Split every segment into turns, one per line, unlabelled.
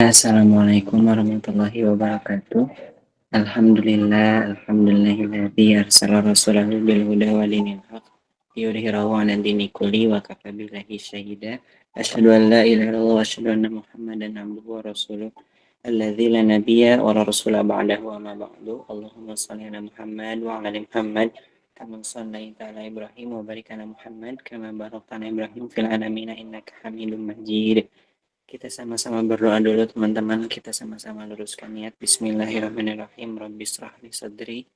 Assalamualaikum warahmatullahi wabarakatuh. Alhamdulillahilladzi arsala rasulahu bil huda wa dinil haq liyudhhirahu 'ala dini kulli wa kafa billahi syahida. Asyhadu an la ilaha illallah wa asyhadu anna Muhammadan abduhu wa rasuluh alladzi la nabiyya wa la rasula ba'dahu wa ma ba'du. Allahumma shalli ala Muhammad wa ala ali Muhammad kama shallaita ala Ibrahim wa barik ala Muhammad kama barakta ala Ibrahim fil alamin innaka Hamidum Majid. Kita sama-sama berdoa dulu teman-teman. Kita sama-sama luruskan niat. Bismillahirrahmanirrahim. Rabbi shrah li sadri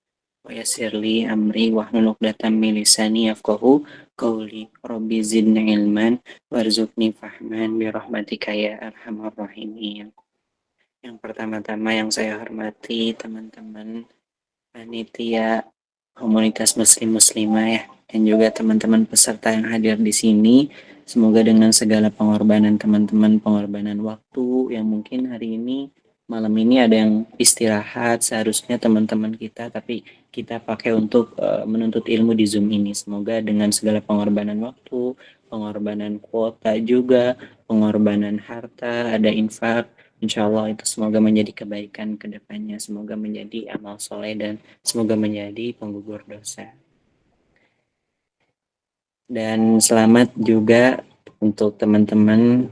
wa yassir li amri wahlul 'uqdatam min lisani yafqahu qawli. Rabbi zidni ilman warzuqni fahman bi rahmatika ya arhamar rahimin. Yang pertama-tama yang saya hormati teman-teman panitia komunitas muslim-muslimah ya, dan juga teman-teman peserta yang hadir di sini. Semoga dengan segala pengorbanan teman-teman, pengorbanan waktu yang mungkin hari ini, malam ini ada yang istirahat, seharusnya teman-teman kita, tapi kita pakai untuk menuntut ilmu di Zoom ini. Semoga dengan segala pengorbanan waktu, pengorbanan kuota juga, pengorbanan harta, ada infak, insya Allah itu semoga menjadi kebaikan ke depannya, semoga menjadi amal soleh dan semoga menjadi penggugur dosa. Dan selamat juga untuk teman-teman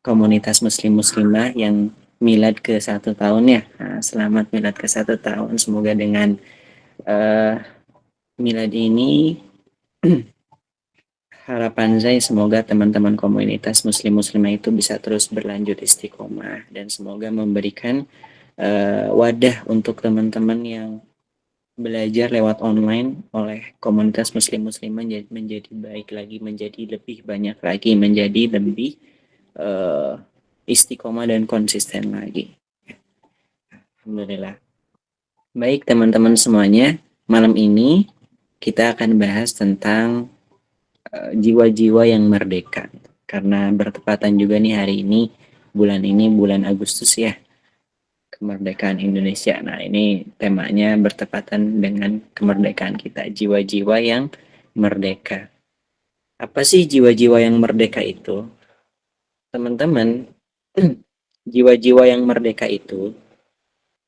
komunitas muslim-muslimah yang milad ke 1 tahun ya. Nah, selamat milad ke 1 tahun. Semoga dengan milad ini harapan saya semoga teman-teman komunitas muslim-muslimah itu bisa terus berlanjut istiqomah dan semoga memberikan wadah untuk teman-teman yang belajar lewat online oleh komunitas muslim-muslimah menjadi baik lagi, menjadi lebih banyak lagi, menjadi lebih istiqomah dan konsisten lagi. Alhamdulillah. Baik teman-teman semuanya, malam ini kita akan bahas tentang jiwa-jiwa yang merdeka. Karena bertepatan juga nih hari ini, bulan Agustus ya, kemerdekaan Indonesia. Nah, ini temanya bertepatan dengan kemerdekaan kita, jiwa-jiwa yang merdeka. Apa sih jiwa-jiwa yang merdeka itu? Teman-teman, jiwa-jiwa yang merdeka itu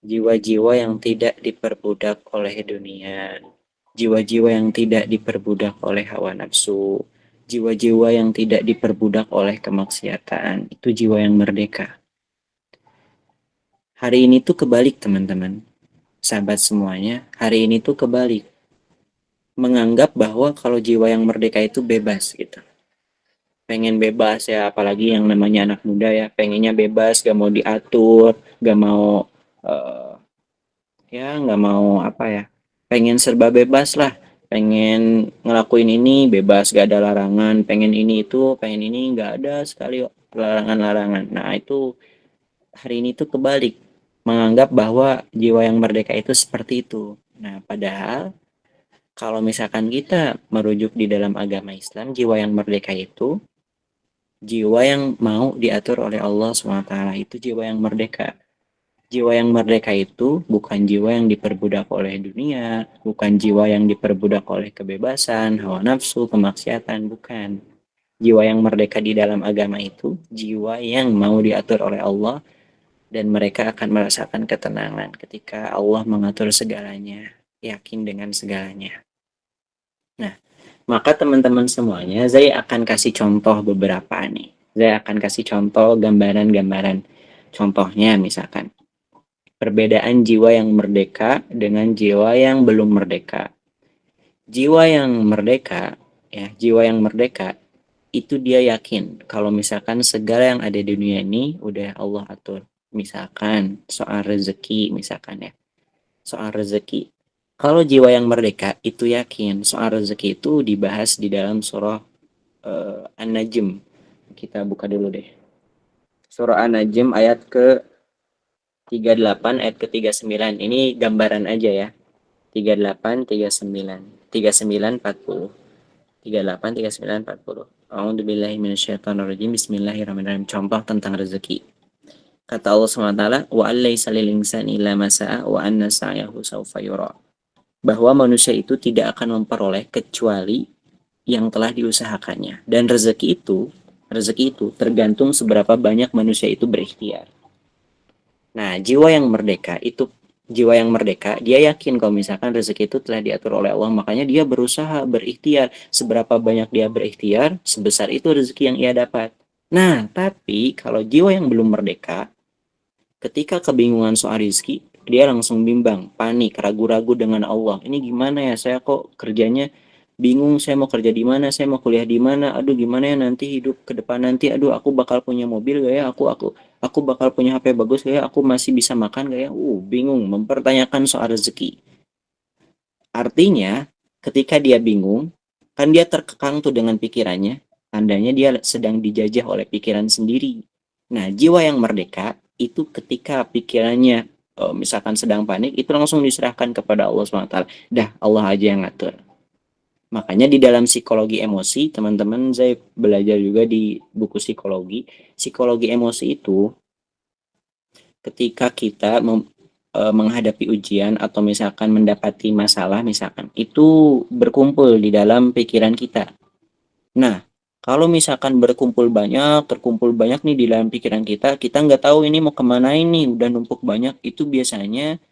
jiwa-jiwa yang tidak diperbudak oleh dunia, jiwa-jiwa yang tidak diperbudak oleh hawa nafsu, jiwa-jiwa yang tidak diperbudak oleh kemaksiatan. Itu jiwa yang merdeka. Hari ini tuh kebalik teman-teman, sahabat semuanya, hari ini tuh kebalik. Menganggap bahwa kalau jiwa yang merdeka itu bebas gitu. Pengen bebas ya, apalagi yang namanya anak muda ya, pengennya bebas, gak mau diatur, gak mau gak mau apa ya, pengen serba bebas lah, pengen ngelakuin ini bebas, gak ada larangan, pengen ini itu, pengen ini gak ada sekali larangan-larangan. Nah itu hari ini tuh kebalik, menganggap bahwa jiwa yang merdeka itu seperti itu. Nah, padahal kalau misalkan kita merujuk di dalam agama Islam, jiwa yang merdeka itu jiwa yang mau diatur oleh Allah SWT. Itu jiwa yang merdeka. Jiwa yang merdeka itu bukan jiwa yang diperbudak oleh dunia, bukan jiwa yang diperbudak oleh kebebasan, hawa nafsu, kemaksiatan, bukan. Jiwa yang merdeka di dalam agama itu jiwa yang mau diatur oleh Allah, dan mereka akan merasakan ketenangan ketika Allah mengatur segalanya, yakin dengan segalanya. Nah, maka teman-teman semuanya, saya akan kasih contoh beberapa nih. Saya akan kasih contoh gambaran-gambaran. Contohnya misalkan, perbedaan jiwa yang merdeka dengan jiwa yang belum merdeka. Jiwa yang merdeka, jiwa yang merdeka itu dia yakin kalau misalkan segala yang ada di dunia ini udah Allah atur. Misalkan soal rezeki, misalkan ya. Soal rezeki. Kalau jiwa yang merdeka itu yakin soal rezeki itu dibahas di dalam surah An-Najm. Kita buka dulu deh. Surah An-Najm ayat ke 38 ayat ke 39. Ini gambaran aja ya. 38 39 39 40. 38 39 40. A'udzubillahi minasyaitonirrajim. Bismillahirrahmanirrahim. Contoh tentang rezeki. Kata Allah SWT, wa allaysa lil insani illa ma sa'a wa anna sa'yahu sawfa yura. Bahwa manusia itu tidak akan memperoleh kecuali yang telah diusahakannya. Dan rezeki itu tergantung seberapa banyak manusia itu berikhtiar. Nah, jiwa yang merdeka, dia yakin kalau misalkan rezeki itu telah diatur oleh Allah, makanya dia berusaha berikhtiar. Seberapa banyak dia berikhtiar, sebesar itu rezeki yang ia dapat. Nah, tapi kalau jiwa yang belum merdeka, ketika kebingungan soal rezeki, dia langsung bimbang, panik, ragu-ragu dengan Allah. Ini gimana ya? Saya kok kerjanya bingung, saya mau kerja di mana, saya mau kuliah di mana. Aduh, gimana ya nanti hidup ke depan nanti? Aduh, aku bakal punya mobil gak ya? Aku bakal punya HP bagus gak ya? Aku masih bisa makan gak ya? Bingung, mempertanyakan soal rezeki. Artinya, ketika dia bingung, kan dia terkekang tuh dengan pikirannya, tandanya dia sedang dijajah oleh pikiran sendiri. Nah, jiwa yang merdeka itu ketika pikirannya misalkan sedang panik, itu langsung diserahkan kepada Allah SWT. Dah, Allah aja yang ngatur. Makanya di dalam psikologi emosi, teman-teman, saya belajar juga di buku psikologi. Psikologi emosi itu ketika kita menghadapi ujian atau misalkan mendapati masalah misalkan itu berkumpul di dalam pikiran kita. Nah, kalau misalkan terkumpul banyak nih di dalam pikiran kita, kita nggak tahu ini mau kemana ini, udah numpuk banyak, itu biasanya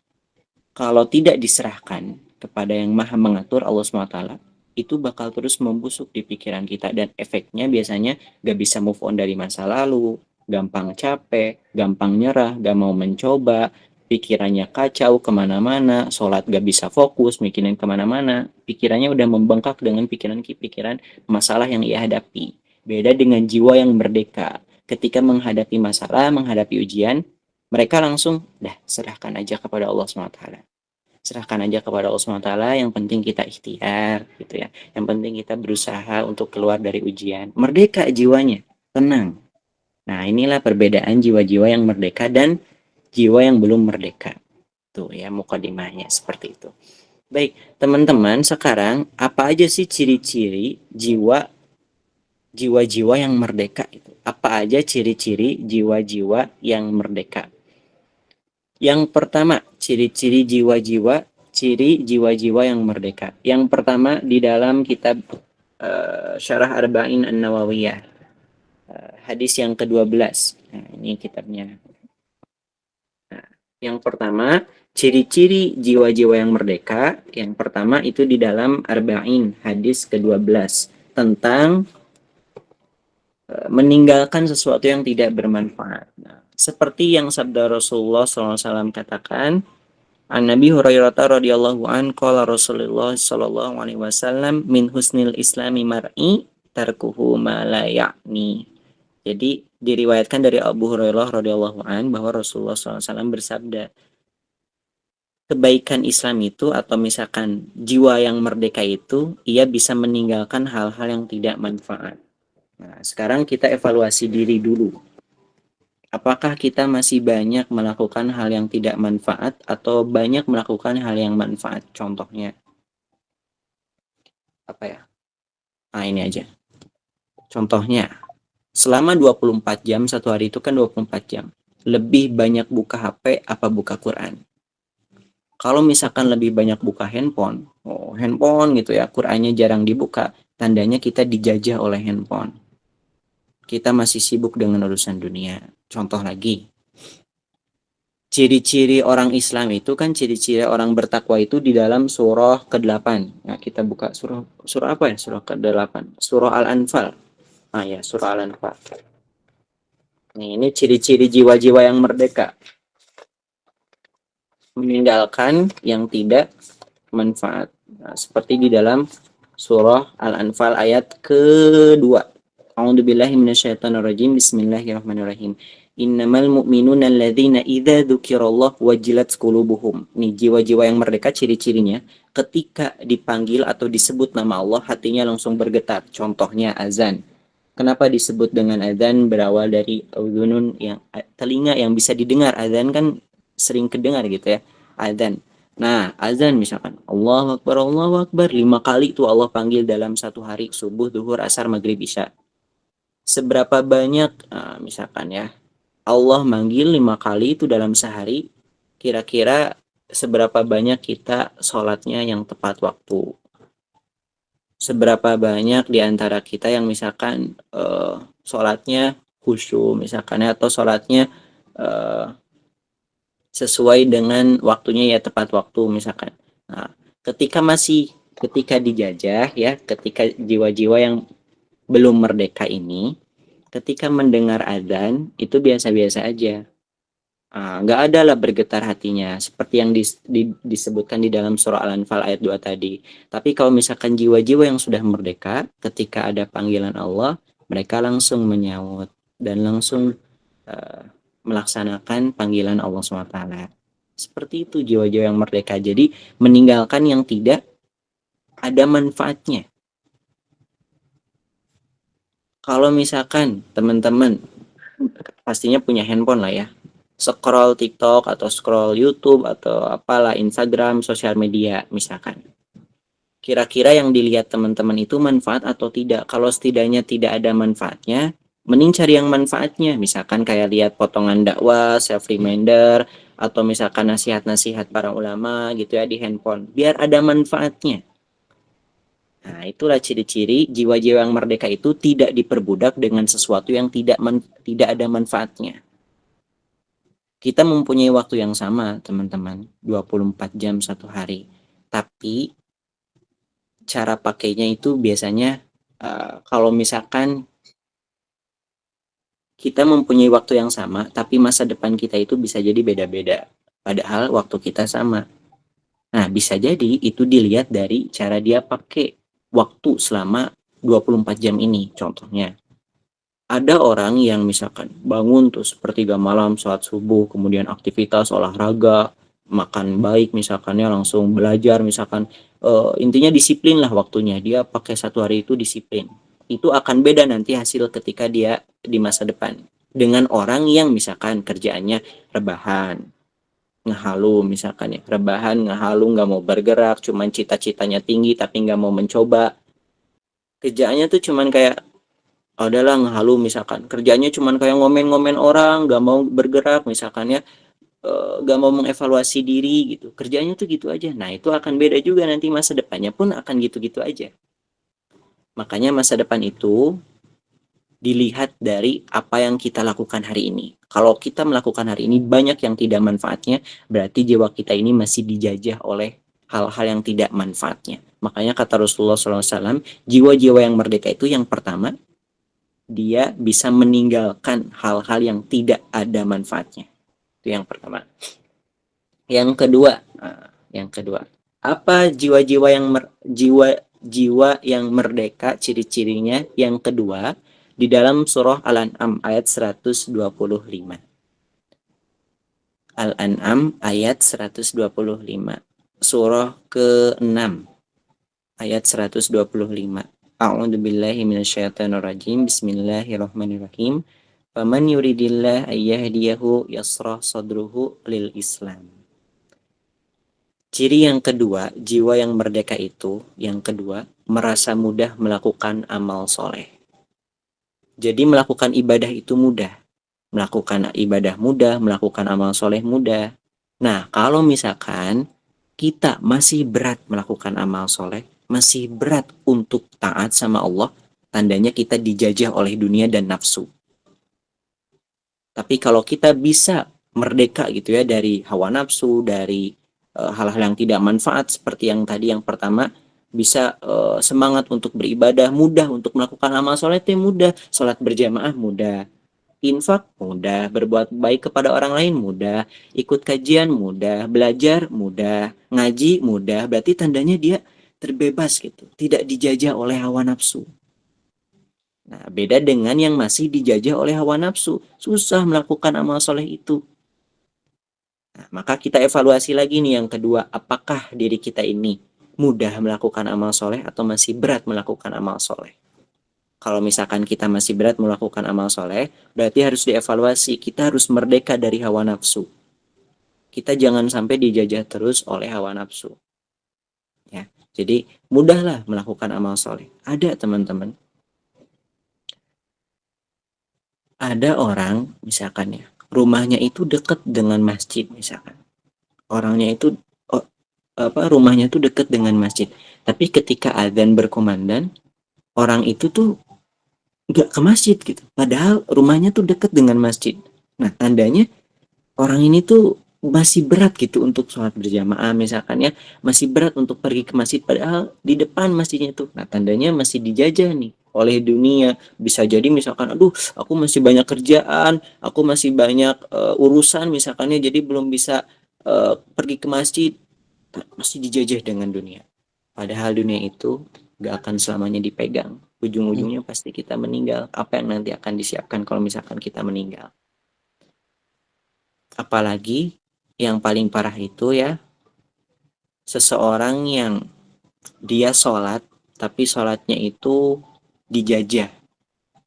kalau tidak diserahkan kepada yang maha mengatur Allah SWT, itu bakal terus membusuk di pikiran kita dan efeknya biasanya gak bisa move on dari masa lalu, gampang capek, gampang nyerah, gak mau mencoba, pikirannya kacau kemana-mana, sholat gak bisa fokus, mikirin kemana-mana, pikirannya udah membengkak dengan pikiran-pikiran masalah yang ia hadapi. Beda dengan jiwa yang merdeka. Ketika menghadapi masalah, menghadapi ujian, mereka langsung, dah serahkan aja kepada Allah SWT. Serahkan aja kepada Allah SWT, yang penting kita ikhtiar gitu ya, yang penting kita berusaha untuk keluar dari ujian, merdeka jiwanya, tenang. Nah, inilah perbedaan jiwa-jiwa yang merdeka dan jiwa yang belum merdeka. Tuh ya, mukadimahnya seperti itu. Baik, teman-teman, sekarang apa aja sih ciri-ciri jiwa-jiwa yang merdeka itu? Apa aja ciri-ciri jiwa-jiwa yang merdeka? Yang pertama, ciri jiwa-jiwa yang merdeka. Yang pertama di dalam kitab Syarah Arba'in An-Nawawiyah, hadis yang ke-12. Nah, ini kitabnya. Nah, yang pertama, ciri-ciri jiwa-jiwa yang merdeka, yang pertama itu di dalam Arba'in, hadis ke-12 tentang meninggalkan sesuatu yang tidak bermanfaat. Nah, seperti yang sabda Rasulullah SAW katakan, An Nabi Hurairah radhiyallahu an qala Rasulullah sallallahu alaihi wasallam min husnil islami mar'i tarkuhu ma la ya'ni. Jadi diriwayatkan dari Abu Hurairah radhiyallahu an bahwa Rasulullah SAW bersabda, kebaikan Islam itu atau misalkan jiwa yang merdeka itu ia bisa meninggalkan hal-hal yang tidak manfaat. Nah, sekarang kita evaluasi diri dulu. Apakah kita masih banyak melakukan hal yang tidak manfaat atau banyak melakukan hal yang manfaat? Contohnya apa ya? Nah, ini aja. Contohnya, selama 24 jam, satu hari itu kan 24 jam. Lebih banyak buka HP apa buka Quran? Kalau misalkan lebih banyak buka handphone, handphone gitu ya, Qurannya jarang dibuka, tandanya kita dijajah oleh handphone. Kita masih sibuk dengan urusan dunia. Contoh lagi, ciri-ciri orang Islam itu kan ciri-ciri orang bertakwa itu di dalam surah ke-8. Nah, kita buka surah apa ya? Surah ke-8. Surah Al-Anfal. Ah ya, surah Al-Anfal. Ini ciri-ciri jiwa-jiwa yang merdeka. Meninggalkan yang tidak manfaat. Nah, seperti di dalam surah Al-Anfal ayat kedua. A'udzubillahi minasyaitonirrajim. Bismillahirrahmanirrahim. Innamal mu'minuna alladzina idza dzukirallah wajilat qulubuhum. Nih jiwa-jiwa yang merdeka ciri-cirinya ketika dipanggil atau disebut nama Allah hatinya langsung bergetar. Contohnya azan. Kenapa disebut dengan azan? Berawal dari udhunun yang telinga yang bisa didengar. Azan kan sering kedengar gitu ya. Azan. Nah, azan misalkan Allahu Akbar 5 kali tuh Allah panggil dalam satu hari, subuh, duhur, asar, maghrib, isya. Seberapa banyak misalkan ya Allah manggil 5 kali itu dalam sehari, kira-kira seberapa banyak kita sholatnya yang tepat waktu? Seberapa banyak di antara kita yang misalkan sholatnya khusyuk misalkan ya, atau sholatnya sesuai dengan waktunya ya, tepat waktu misalkan. Nah, ketika dijajah ya, ketika jiwa-jiwa yang belum merdeka ini, ketika mendengar adzan itu biasa-biasa aja. Nggak ada lah bergetar hatinya seperti yang disebutkan di dalam surah Al-Anfal ayat 2 tadi. Tapi kalau misalkan jiwa-jiwa yang sudah merdeka, ketika ada panggilan Allah, mereka langsung menyahut dan langsung uh, melaksanakan panggilan Allah SWT. Seperti itu jiwa-jiwa yang merdeka. Jadi meninggalkan yang tidak ada manfaatnya. Kalau misalkan teman-teman pastinya punya handphone lah ya, scroll TikTok atau scroll YouTube atau apalah, Instagram, sosial media misalkan. Kira-kira yang dilihat teman-teman itu manfaat atau tidak? Kalau setidaknya tidak ada manfaatnya, mending cari yang manfaatnya. Misalkan kayak lihat potongan dakwah, self reminder, atau misalkan nasihat-nasihat para ulama gitu ya di handphone. Biar ada manfaatnya. Nah, itulah ciri-ciri jiwa-jiwa yang merdeka itu tidak diperbudak dengan sesuatu yang tidak ada manfaatnya. Kita mempunyai waktu yang sama, teman-teman, 24 jam satu hari. Tapi cara pakainya itu biasanya kalau misalkan kita mempunyai waktu yang sama, tapi masa depan kita itu bisa jadi beda-beda. Padahal waktu kita sama. Nah, bisa jadi itu dilihat dari cara dia pakai waktu selama 24 jam ini. Contohnya, ada orang yang misalkan bangun tuh sepertiga malam, sholat subuh, kemudian aktivitas olahraga, makan baik misalkannya, langsung belajar misalkan, intinya disiplin lah waktunya, dia pakai satu hari itu disiplin. Itu akan beda nanti hasil ketika dia di masa depan dengan orang yang misalkan kerjaannya rebahan, ngehalu misalkan ya, rebahan, ngehalu, nggak mau bergerak, cuman cita-citanya tinggi tapi nggak mau mencoba. Kerjaannya tuh cuman kayak adalah ngehalu misalkan, kerjanya cuman kayak ngomen-ngomen orang, gak mau bergerak misalkan ya, gak mau mengevaluasi diri gitu, kerjanya tuh gitu aja. Nah, itu akan beda juga nanti masa depannya pun akan gitu-gitu aja. Makanya masa depan itu dilihat dari apa yang kita lakukan hari ini. Kalau kita melakukan hari ini banyak yang tidak manfaatnya, berarti jiwa kita ini masih dijajah oleh hal-hal yang tidak manfaatnya. Makanya kata Rasulullah SAW, jiwa-jiwa yang merdeka itu yang pertama, dia bisa meninggalkan hal-hal yang tidak ada manfaatnya. Itu yang pertama. Yang kedua, apa jiwa-jiwa yang merdeka, ciri-cirinya? Yang kedua, di dalam surah Al-An'am ayat 125. Al-An'am ayat 125. Surah ke-6 ayat 125. A'udzu billahi minasyaitonir rajim. Bismillahirrahmanirrahim. Faman yuridillah ayyahdiyahu yasrah sadruhu lil Islam. Ciri yang kedua, jiwa yang merdeka itu, yang kedua, merasa mudah melakukan amal soleh. Jadi melakukan ibadah itu mudah. Melakukan ibadah mudah, melakukan amal soleh mudah. Nah, kalau misalkan kita masih berat melakukan amal soleh, masih berat untuk taat sama Allah, tandanya kita dijajah oleh dunia dan nafsu. Tapi kalau kita bisa merdeka gitu ya dari hawa nafsu, dari hal-hal yang tidak manfaat seperti yang tadi yang pertama, bisa semangat untuk beribadah, mudah untuk melakukan amal soleh itu mudah, sholat berjamaah mudah, infak mudah, berbuat baik kepada orang lain mudah, ikut kajian mudah, belajar mudah, ngaji mudah, berarti tandanya dia terbebas gitu, tidak dijajah oleh hawa nafsu. Nah, beda dengan yang masih dijajah oleh hawa nafsu, susah melakukan amal soleh itu. Nah, maka kita evaluasi lagi nih yang kedua, apakah diri kita ini mudah melakukan amal soleh atau masih berat melakukan amal soleh? Kalau misalkan kita masih berat melakukan amal soleh, berarti harus dievaluasi, kita harus merdeka dari hawa nafsu. Kita jangan sampai dijajah terus oleh hawa nafsu. Ya, jadi mudahlah melakukan amal soleh. Ada teman-teman, ada orang misalkan ya, rumahnya itu dekat dengan masjid misalkan. Orangnya itu rumahnya itu dekat dengan masjid. Tapi ketika adzan berkumandang, orang itu tuh nggak ke masjid gitu. Padahal rumahnya tuh dekat dengan masjid. Nah, tandanya orang ini tuh masih berat gitu untuk sholat berjamaah misalkan ya, masih berat untuk pergi ke masjid padahal di depan masjidnya tuh. Nah, tandanya masih dijajah nih oleh dunia. Bisa jadi misalkan, aduh, aku masih banyak kerjaan, aku masih banyak urusan misalkan ya, jadi belum bisa pergi ke masjid. Nah, masih dijajah dengan dunia. Padahal dunia itu gak akan selamanya dipegang. Ujung-ujungnya pasti kita meninggal. Apa yang nanti akan disiapkan kalau misalkan kita meninggal? Apalagi yang paling parah itu ya, seseorang yang dia sholat, tapi sholatnya itu dijajah.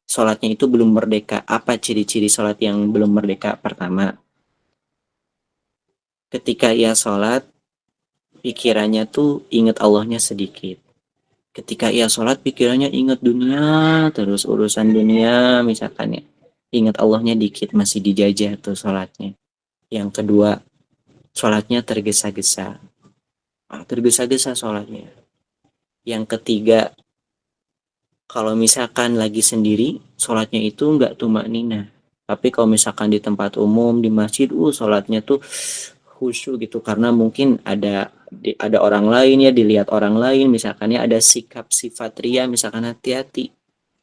Sholatnya itu belum merdeka. Apa ciri-ciri sholat yang belum merdeka? Pertama, ketika ia sholat, pikirannya tuh ingat Allahnya sedikit. Ketika ia sholat, pikirannya ingat dunia, terus urusan dunia misalkan ya. Ingat Allahnya dikit, masih dijajah tuh sholatnya. Yang kedua, sholatnya tergesa-gesa. Tergesa-gesa sholatnya. Yang ketiga, kalau misalkan lagi sendiri, sholatnya itu nggak tumak nina. Tapi kalau misalkan di tempat umum, di masjid, sholatnya tuh khusyuk gitu. Karena mungkin ada orang lain ya, dilihat orang lain. Misalkan ya ada sikap sifat ria, misalkan hati-hati.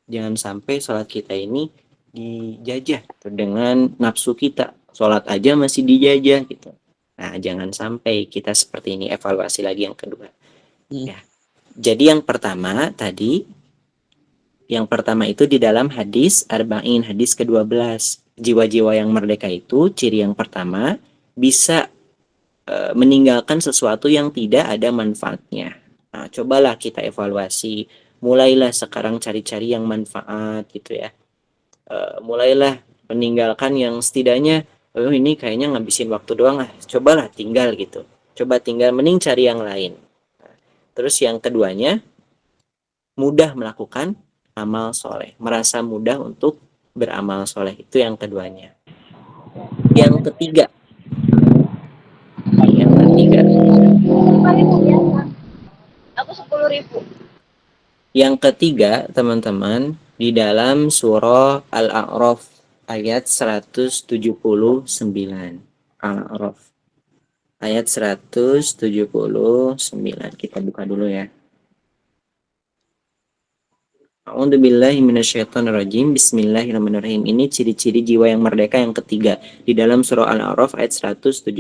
Jangan sampai sholat kita ini dijajah gitu, dengan nafsu kita. Sholat aja masih dijajah gitu. Nah, jangan sampai kita seperti ini. Evaluasi lagi yang kedua. Ya. Jadi yang pertama tadi, yang pertama itu di dalam hadis Arba'in, hadis ke-12. Jiwa-jiwa yang merdeka itu, ciri yang pertama, bisa meninggalkan sesuatu yang tidak ada manfaatnya. Nah, cobalah kita evaluasi. Mulailah sekarang cari-cari yang manfaat gitu ya. Mulailah meninggalkan yang setidaknya, oh ini kayaknya ngabisin waktu doang lah. Cobalah tinggal gitu. Coba tinggal, mending cari yang lain. Terus yang keduanya, mudah melakukan amal soleh, merasa mudah untuk beramal soleh, itu yang keduanya. Yang ketiga, yang ketiga,
5.000 biasa. Aku 10.000.
yang ketiga teman-teman, di dalam surah Al-A'raf ayat 179. Al-A'raf ayat 179, kita buka dulu ya. A'udzubillahi minasyaitonirrajim. Bismillahirrahmanirrahim. Ini ciri-ciri jiwa yang merdeka yang ketiga di dalam surah Al-A'raf ayat 179.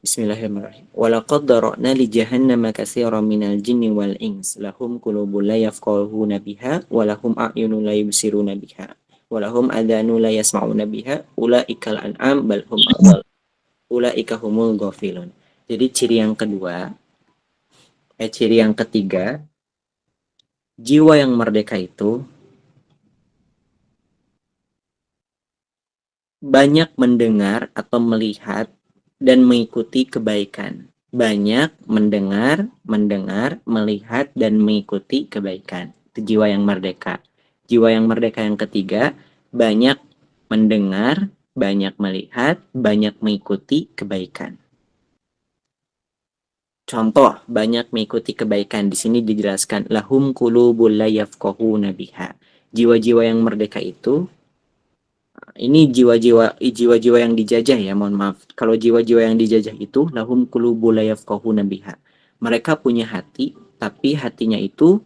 Bismillahirrahmanirrahim. Walaqad dara'na li jahannama katsiran minal jinni wal ins lahum qulubun la yafqahuna biha wa lahum a'yunun la yubsiruna biha wa lahum adhanun la yasma'una biha ulaikal an'am bal hum adall ulaika humul ghafilun. Jadi ciri yang kedua, ciri yang ketiga, jiwa yang merdeka itu banyak mendengar atau melihat dan mengikuti kebaikan. Banyak mendengar, melihat, dan mengikuti kebaikan. Itu jiwa yang merdeka. Jiwa yang merdeka yang ketiga, banyak mendengar, banyak melihat, banyak mengikuti kebaikan. Contoh, banyak mengikuti kebaikan. Di sini dijelaskan, lahum qulubul la yafqahuna biha. Jiwa-jiwa yang merdeka itu, ini jiwa-jiwa yang dijajah ya, mohon maaf. Kalau jiwa-jiwa yang dijajah itu lahum qulubul la yafqahuna biha. Mereka punya hati, tapi hatinya itu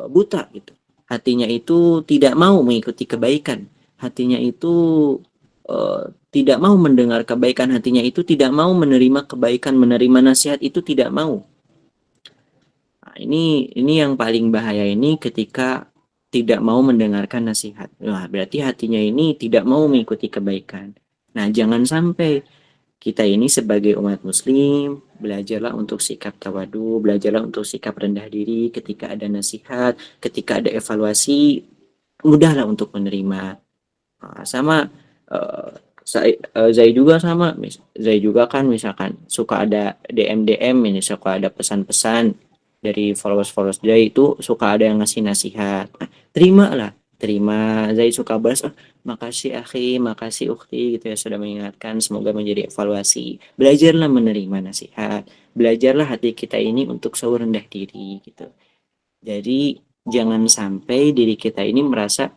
buta gitu. Hatinya itu tidak mau mengikuti kebaikan. Hatinya itu tidak mau mendengar kebaikan, hatinya itu tidak mau menerima kebaikan, menerima nasihat itu tidak mau. Nah, ini yang paling bahaya ini ketika tidak mau mendengarkan nasihat. Wah, berarti hatinya ini tidak mau mengikuti kebaikan. Nah, jangan sampai kita ini sebagai umat muslim, belajarlah untuk sikap tawadu, belajarlah untuk sikap rendah diri ketika ada nasihat, ketika ada evaluasi, mudahlah untuk menerima. Nah, sama uh, Zai juga sama. Zai juga kan misalkan suka ada DM ini, suka ada pesan-pesan dari followers Zai, itu suka ada yang ngasih nasihat. Nah, terima lah, terima. Zai suka balas, oh, makasih akhi, makasih ukti gitu ya sudah mengingatkan, semoga menjadi evaluasi. Belajarlah menerima nasihat, belajarlah hati kita ini untuk selalu rendah diri gitu. Jadi jangan sampai diri kita ini merasa,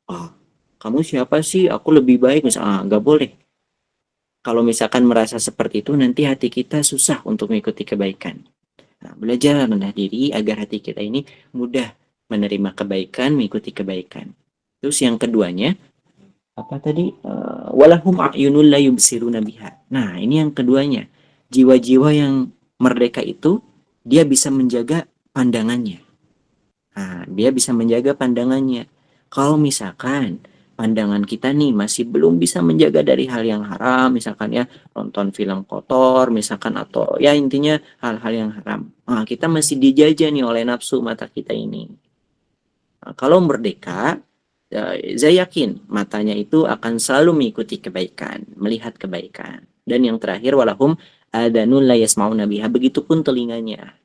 oh, kamu siapa sih? Aku lebih baik misalnya. Nggak boleh. Kalau misalkan merasa seperti itu, nanti hati kita susah untuk mengikuti kebaikan. Nah, belajar rendah diri agar hati kita ini mudah menerima kebaikan, mengikuti kebaikan. Terus yang keduanya, apa tadi? Walahum a'yunul la yubsiruna biha. Nah, ini yang keduanya. Jiwa-jiwa yang merdeka itu, dia bisa menjaga pandangannya. Nah, dia bisa menjaga pandangannya. Kalau misalkan pandangan kita nih masih belum bisa menjaga dari hal yang haram, misalkan ya nonton film kotor, misalkan atau ya intinya hal-hal yang haram. Nah, kita masih dijajah nih oleh nafsu mata kita ini. Nah, kalau merdeka, saya yakin matanya itu akan selalu mengikuti kebaikan, melihat kebaikan. Dan yang terakhir walahum adanun la yasmauna biha. Begitupun telinganya.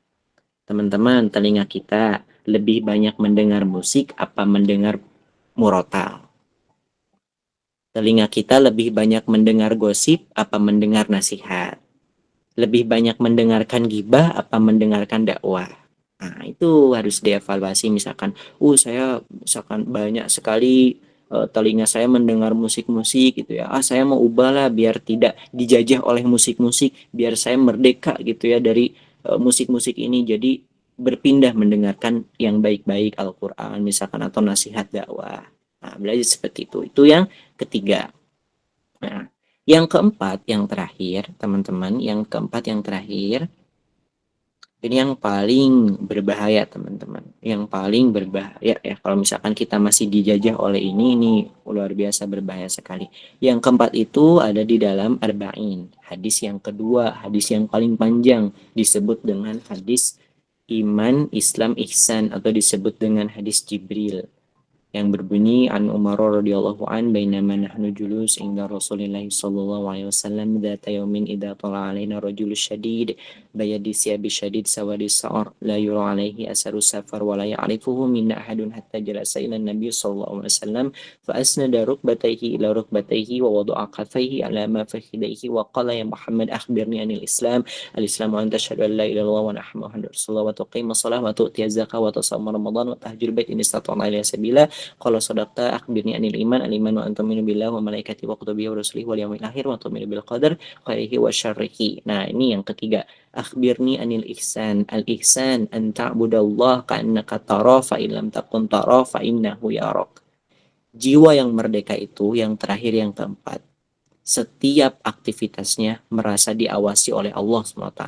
Teman-teman, telinga kita lebih banyak mendengar musik apa mendengar murotal? Telinga kita lebih banyak mendengar gosip apa mendengar nasihat? Lebih banyak mendengarkan gibah apa mendengarkan dakwah? Nah, itu harus dievaluasi misalkan, saya misalkan banyak sekali telinga saya mendengar musik-musik gitu ya. Saya mau ubahlah biar tidak dijajah oleh musik-musik, biar saya merdeka gitu ya dari musik-musik ini. Jadi berpindah mendengarkan yang baik-baik Al-Qur'an misalkan atau nasihat dakwah. Nah, belajar seperti itu. Itu yang ketiga. Nah, yang keempat, yang terakhir, teman-teman, yang keempat, yang terakhir, ini yang paling berbahaya, teman-teman. Yang paling berbahaya ya, kalau misalkan kita masih dijajah oleh ini luar biasa berbahaya sekali. Yang keempat itu ada di dalam Arba'in. Hadis yang kedua, hadis yang paling panjang, disebut dengan hadis iman, Islam, ihsan, atau disebut dengan hadis Jibril, yang berbunyi an Umar radhiyallahu an bainama nahnu julus inda Rasulillah sallallahu alaihi wasallam dzata yaumin idza tala alaina rajulun syadid bayadi siyabi syadid sawadi sa'ar la yura alaihi asaru safar wa la ya'rifuhu minna ahadun hatta jalasa ila nabiy sallallahu alaihi wasallam fa asnada rukbatayhi ila rukbatayhi wa wada'a kaffayhi ala ma fakhidayhi wa qala ya Muhammad akhbirni anil Islam al-Islamu an tashhadu an la ilaha illallah wa anna muhammadar rasulullah wa tuqima shalah wa tu'ti zakah wa tasawma ramadan wa tahjur bait in istata'na ila sabila. Kalau sodakta akhbirni anil iman al-iman wa antuminu billah wa malaikati wa kutubihi wa rusulihi wal yaumil akhir wa antuminu bil qadar khairihi wa syarrihi. Nah, ini yang ketiga. Akhbirni anil ihsan. Al-ihsan an ta'budallah ka'annaka tara fa illam takun tara fa innahu yarak. Jiwa yang merdeka itu yang terakhir, yang keempat. Setiap aktivitasnya merasa diawasi oleh Allah SWT.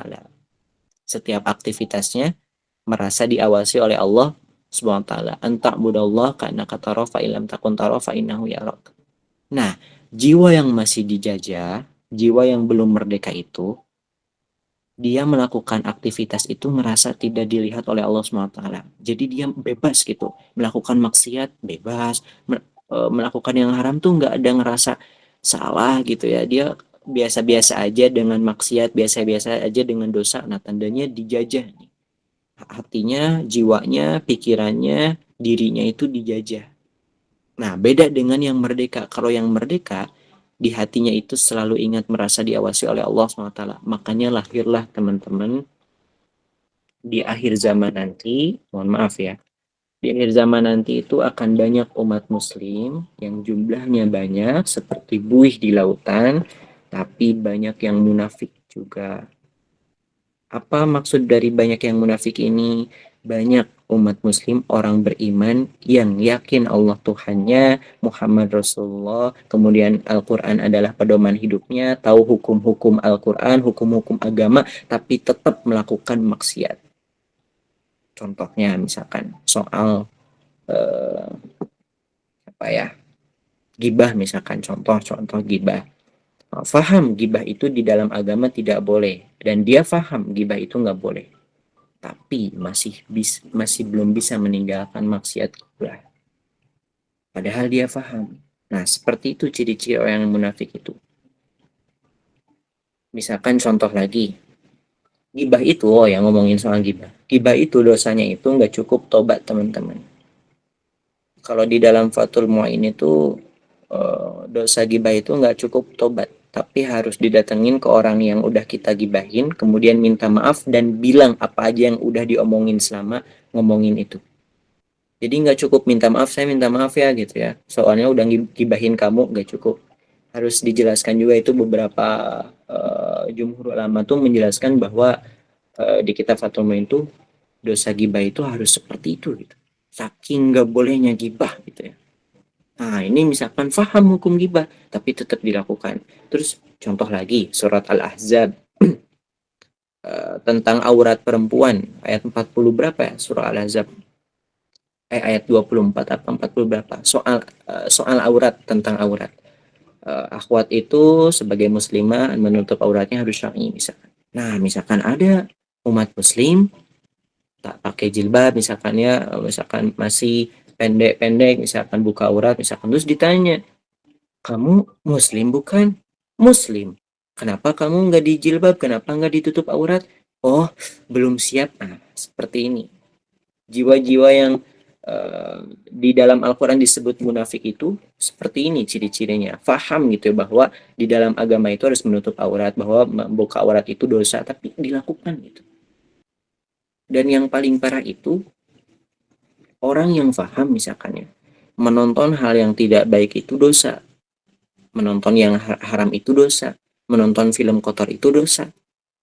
Setiap aktivitasnya merasa diawasi oleh Allah Subhanahu wa taala. Anta budallah karena kata rofa ilam takun tarofa innahu yarak. Nah, jiwa yang masih dijajah, jiwa yang belum merdeka itu, dia melakukan aktivitas itu merasa tidak dilihat oleh Allah Subhanahu wa taala. Jadi dia bebas gitu, melakukan maksiat bebas, melakukan yang haram tuh nggak ada ngerasa salah gitu ya. Dia biasa-biasa aja dengan maksiat, biasa-biasa aja dengan dosa. Nah, tandanya dijajah nih. Hatinya, jiwanya, pikirannya, dirinya itu dijajah. Nah, beda dengan yang merdeka. Kalau yang merdeka, di hatinya itu selalu ingat merasa diawasi oleh Allah SWT. Makanya lahirlah teman-teman di akhir zaman nanti, mohon maaf ya, di akhir zaman nanti itu akan banyak umat muslim yang jumlahnya banyak seperti buih di lautan, tapi banyak yang munafik juga. Apa maksud dari banyak yang munafik ini? Banyak umat muslim, orang beriman yang yakin Allah Tuhannya, Muhammad Rasulullah, kemudian Al-Quran adalah pedoman hidupnya, tahu hukum-hukum Al-Quran, hukum-hukum agama, tapi tetap melakukan maksiat. Contohnya misalkan soal eh, apa ya, gibah misalkan, contoh gibah. Faham gibah itu di dalam agama tidak boleh, dan dia faham gibah itu nggak boleh, tapi masih belum bisa meninggalkan maksiat gibah. Padahal dia faham. Nah, seperti itu ciri-ciri orang yang munafik itu. Misalkan contoh lagi, gibah itu, yang ngomongin soal gibah. Gibah itu dosanya itu nggak cukup tobat, teman-teman. Kalau di dalam Fathul Mu'in itu dosa gibah itu nggak cukup tobat, tapi harus didatengin ke orang yang udah kita gibahin, kemudian minta maaf dan bilang apa aja yang udah diomongin selama ngomongin itu. Jadi nggak cukup minta maaf, saya minta maaf ya gitu ya, soalnya udah gibahin kamu, nggak cukup. Harus dijelaskan juga itu beberapa jumhur ulama tuh menjelaskan bahwa di kitab Fathul Muin itu dosa gibah itu harus seperti itu gitu. Saking nggak bolehnya gibah gitu ya. Nah, ini misalkan faham hukum gibah, tapi tetap dilakukan. Terus contoh lagi, surat Al-Ahzab tentang aurat perempuan, ayat 40 berapa ya? Surah Al-Ahzab ayat 24 apa 40 berapa? Soal aurat, tentang aurat. Akhwat itu sebagai muslimah menutup auratnya harus syar'i misalkan. Nah, misalkan ada umat muslim tak pakai jilbab misalkan ya, misalkan masih pendek-pendek misalkan buka aurat misalkan, terus ditanya, kamu muslim bukan? Muslim. Kenapa kamu nggak dijilbab? Kenapa nggak ditutup aurat? Oh, belum siap. Nah, seperti ini. Jiwa-jiwa yang di dalam Al-Quran disebut munafik itu seperti ini ciri-cirinya. Faham gitu ya bahwa di dalam agama itu harus menutup aurat, bahwa membuka aurat itu dosa, tapi dilakukan gitu. Dan yang paling parah itu orang yang faham misalkan ya, menonton hal yang tidak baik itu dosa, menonton yang haram itu dosa, menonton film kotor itu dosa,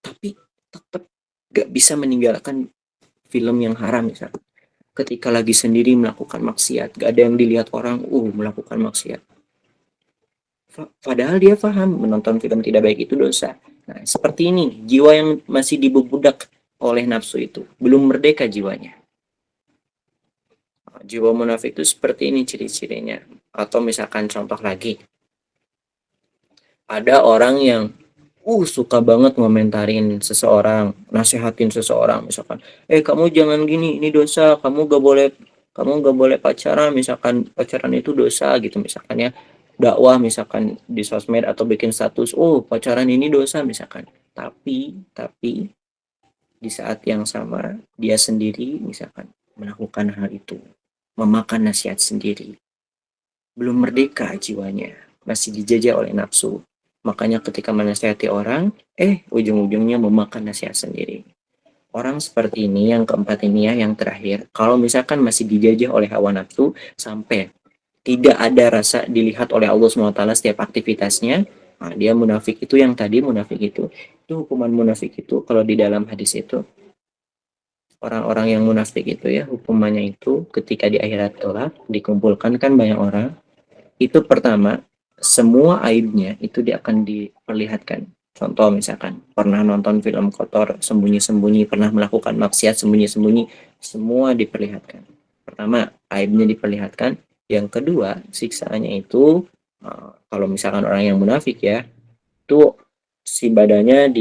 tapi tetap gak bisa meninggalkan film yang haram misalkan. Ketika lagi sendiri melakukan maksiat, gak ada yang dilihat orang, melakukan maksiat. Padahal dia paham menonton film tidak baik itu dosa. Nah, seperti ini, jiwa yang masih dibubudak oleh nafsu itu, belum merdeka jiwanya. Jiwa munafik itu seperti ini ciri-cirinya. Atau misalkan contoh lagi, ada orang yang suka banget ngomentarin seseorang, nasehatin seseorang misalkan, kamu jangan gini, ini dosa, kamu gak boleh pacaran, misalkan pacaran itu dosa gitu misalkan ya, dakwah misalkan di sosmed atau bikin status, pacaran ini dosa misalkan, tapi di saat yang sama dia sendiri misalkan melakukan hal itu, memakan nasihat sendiri, belum merdeka jiwanya, masih dijajah oleh nafsu. Makanya ketika menasihati orang, ujung-ujungnya memakan nasihat sendiri. Orang seperti ini, yang keempat ini ya, yang terakhir, kalau misalkan masih dijajah oleh hawa nafsu, sampai tidak ada rasa dilihat oleh Allah SWT setiap aktivitasnya, nah, dia munafik itu, yang tadi munafik itu hukuman munafik itu, kalau di dalam hadis itu, orang-orang yang munafik itu ya, hukumannya itu ketika di akhirat kelak, dikumpulkan kan banyak orang, itu pertama, semua aibnya itu dia akan diperlihatkan. Contoh misalkan, pernah nonton film kotor sembunyi-sembunyi, pernah melakukan maksiat sembunyi-sembunyi, semua diperlihatkan. Pertama, aibnya diperlihatkan. Yang kedua, siksaannya itu, kalau misalkan orang yang munafik ya, itu si badannya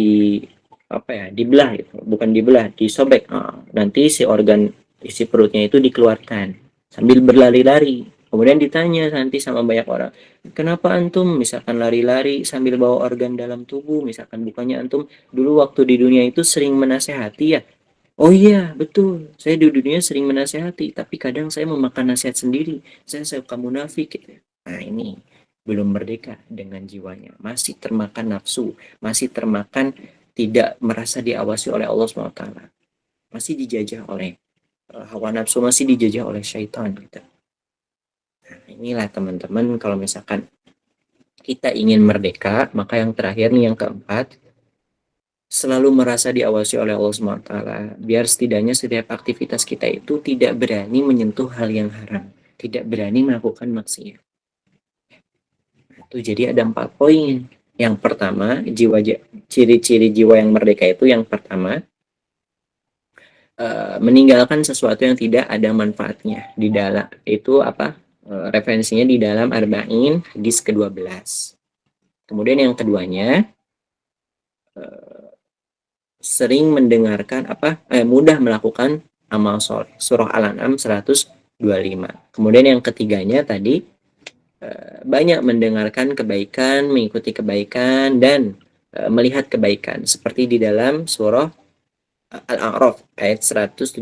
dibelah gitu, bukan dibelah, disobek. Nanti si organ isi perutnya itu dikeluarkan sambil berlari-lari. Kemudian ditanya nanti sama banyak orang, kenapa antum misalkan lari-lari sambil bawa organ dalam tubuh, misalkan bukannya antum dulu waktu di dunia itu sering menasehati ya? Oh iya, betul. Saya di dunia sering menasehati, tapi kadang saya memakan nasihat sendiri. Saya suka munafik gitu. Nah, ini belum merdeka dengan jiwanya. Masih termakan nafsu, masih termakan tidak merasa diawasi oleh Allah SWT. Masih dijajah oleh hawa nafsu, masih dijajah oleh syaitan gitu. Nah, inilah teman-teman, kalau misalkan kita ingin merdeka, maka yang terakhir nih, yang keempat, selalu merasa diawasi oleh Allah SWT, biar setidaknya setiap aktivitas kita itu tidak berani menyentuh hal yang haram, tidak berani melakukan maksiat. Itu jadi ada 4 poin. Yang pertama, ciri-ciri jiwa yang merdeka itu, yang pertama, meninggalkan sesuatu yang tidak ada manfaatnya. Di dalam itu apa? Referensinya di dalam Arba'in hadis ke-12. Kemudian yang keduanya, sering mendengarkan mudah melakukan amal soleh. Surah Al-An'am 125. Kemudian yang ketiganya tadi, banyak mendengarkan kebaikan, mengikuti kebaikan, dan melihat kebaikan. Seperti di dalam surah Al-A'raf ayat 179.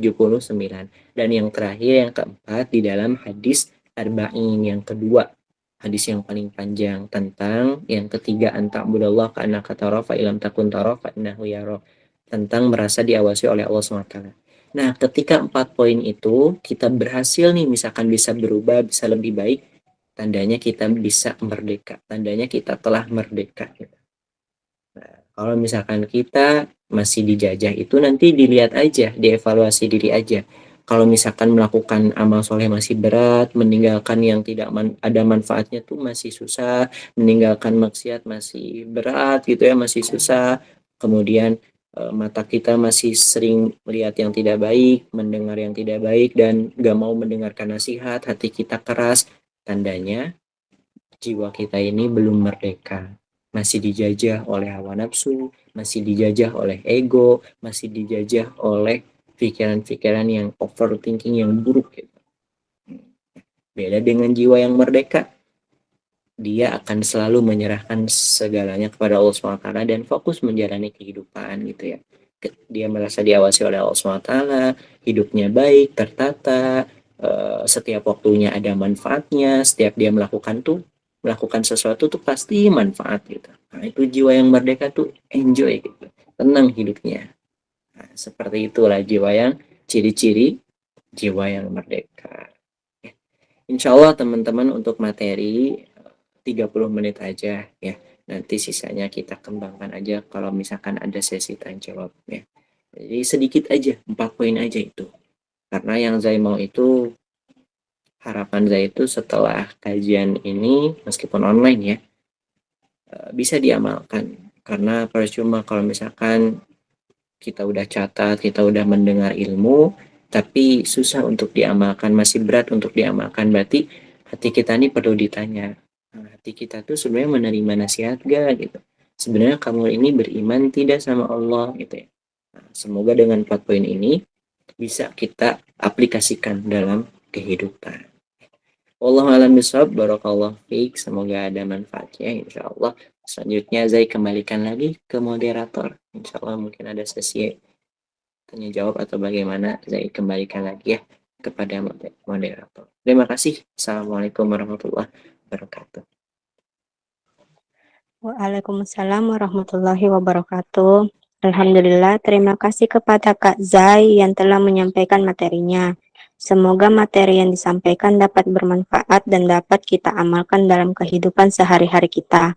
Dan yang terakhir, yang keempat, di dalam hadis Arba'in yang kedua, hadis yang paling panjang, tentang yang ketiga, anta'budallah ka'annaka tarahu fa illam takun tarahu fa innahu yarah, tentang merasa diawasi oleh Allah SWT. Nah, ketika 4 poin itu kita berhasil nih, misalkan bisa berubah, bisa lebih baik, tandanya kita bisa merdeka, tandanya kita telah merdeka gitu. Nah, kalau misalkan kita masih dijajah itu nanti dilihat aja, dievaluasi diri aja. Kalau misalkan melakukan amal soleh masih berat, meninggalkan yang tidak ada manfaatnya tuh masih susah, meninggalkan maksiat masih berat gitu ya, masih susah. Kemudian mata kita masih sering melihat yang tidak baik, mendengar yang tidak baik, dan gak mau mendengarkan nasihat, hati kita keras. Tandanya jiwa kita ini belum merdeka, masih dijajah oleh hawa nafsu, masih dijajah oleh ego, masih dijajah oleh pikiran-pikiran yang overthinking yang buruk gitu. Beda dengan jiwa yang merdeka, dia akan selalu menyerahkan segalanya kepada Allah SWT dan fokus menjalani kehidupan gitu ya. Dia merasa diawasi oleh Allah SWT, hidupnya baik, tertata, setiap waktunya ada manfaatnya, setiap dia melakukan sesuatu tuh pasti manfaat gitu. Nah, itu jiwa yang merdeka tuh enjoy gitu, tenang hidupnya. Nah, seperti itulah jiwa yang ciri-ciri jiwa yang merdeka. Insya Allah teman-teman untuk materi 30 menit aja ya. Nanti sisanya kita kembangkan aja kalau misalkan ada sesi tanya jawab ya. Jadi sedikit aja, 4 poin aja itu. Karena yang saya mau itu, harapan saya itu setelah kajian ini, meskipun online ya, bisa diamalkan. Karena percuma kalau misalkan kita udah catat, kita udah mendengar ilmu, tapi susah untuk diamalkan, masih berat untuk diamalkan. Berarti hati kita ini perlu ditanya. Nah, hati kita tuh sebenarnya menerima nasihat gak gitu. Sebenarnya kamu ini beriman tidak sama Allah gitu ya. Nah, semoga dengan 4 poin ini bisa kita aplikasikan dalam kehidupan. Wallahu a'lam bishawab, barakallahu fiik. Semoga ada manfaatnya insyaallah. Selanjutnya saya kembalikan lagi ke moderator. Insyaallah mungkin ada sesi tanya jawab atau bagaimana, saya kembalikan lagi ya kepada moderator. Terima kasih. Assalamualaikum warahmatullahi wabarakatuh.
Waalaikumsalam warahmatullahi wabarakatuh. Alhamdulillah, terima kasih kepada Kak Zai yang telah menyampaikan materinya. Semoga materi yang disampaikan dapat bermanfaat dan dapat kita amalkan dalam kehidupan sehari-hari kita.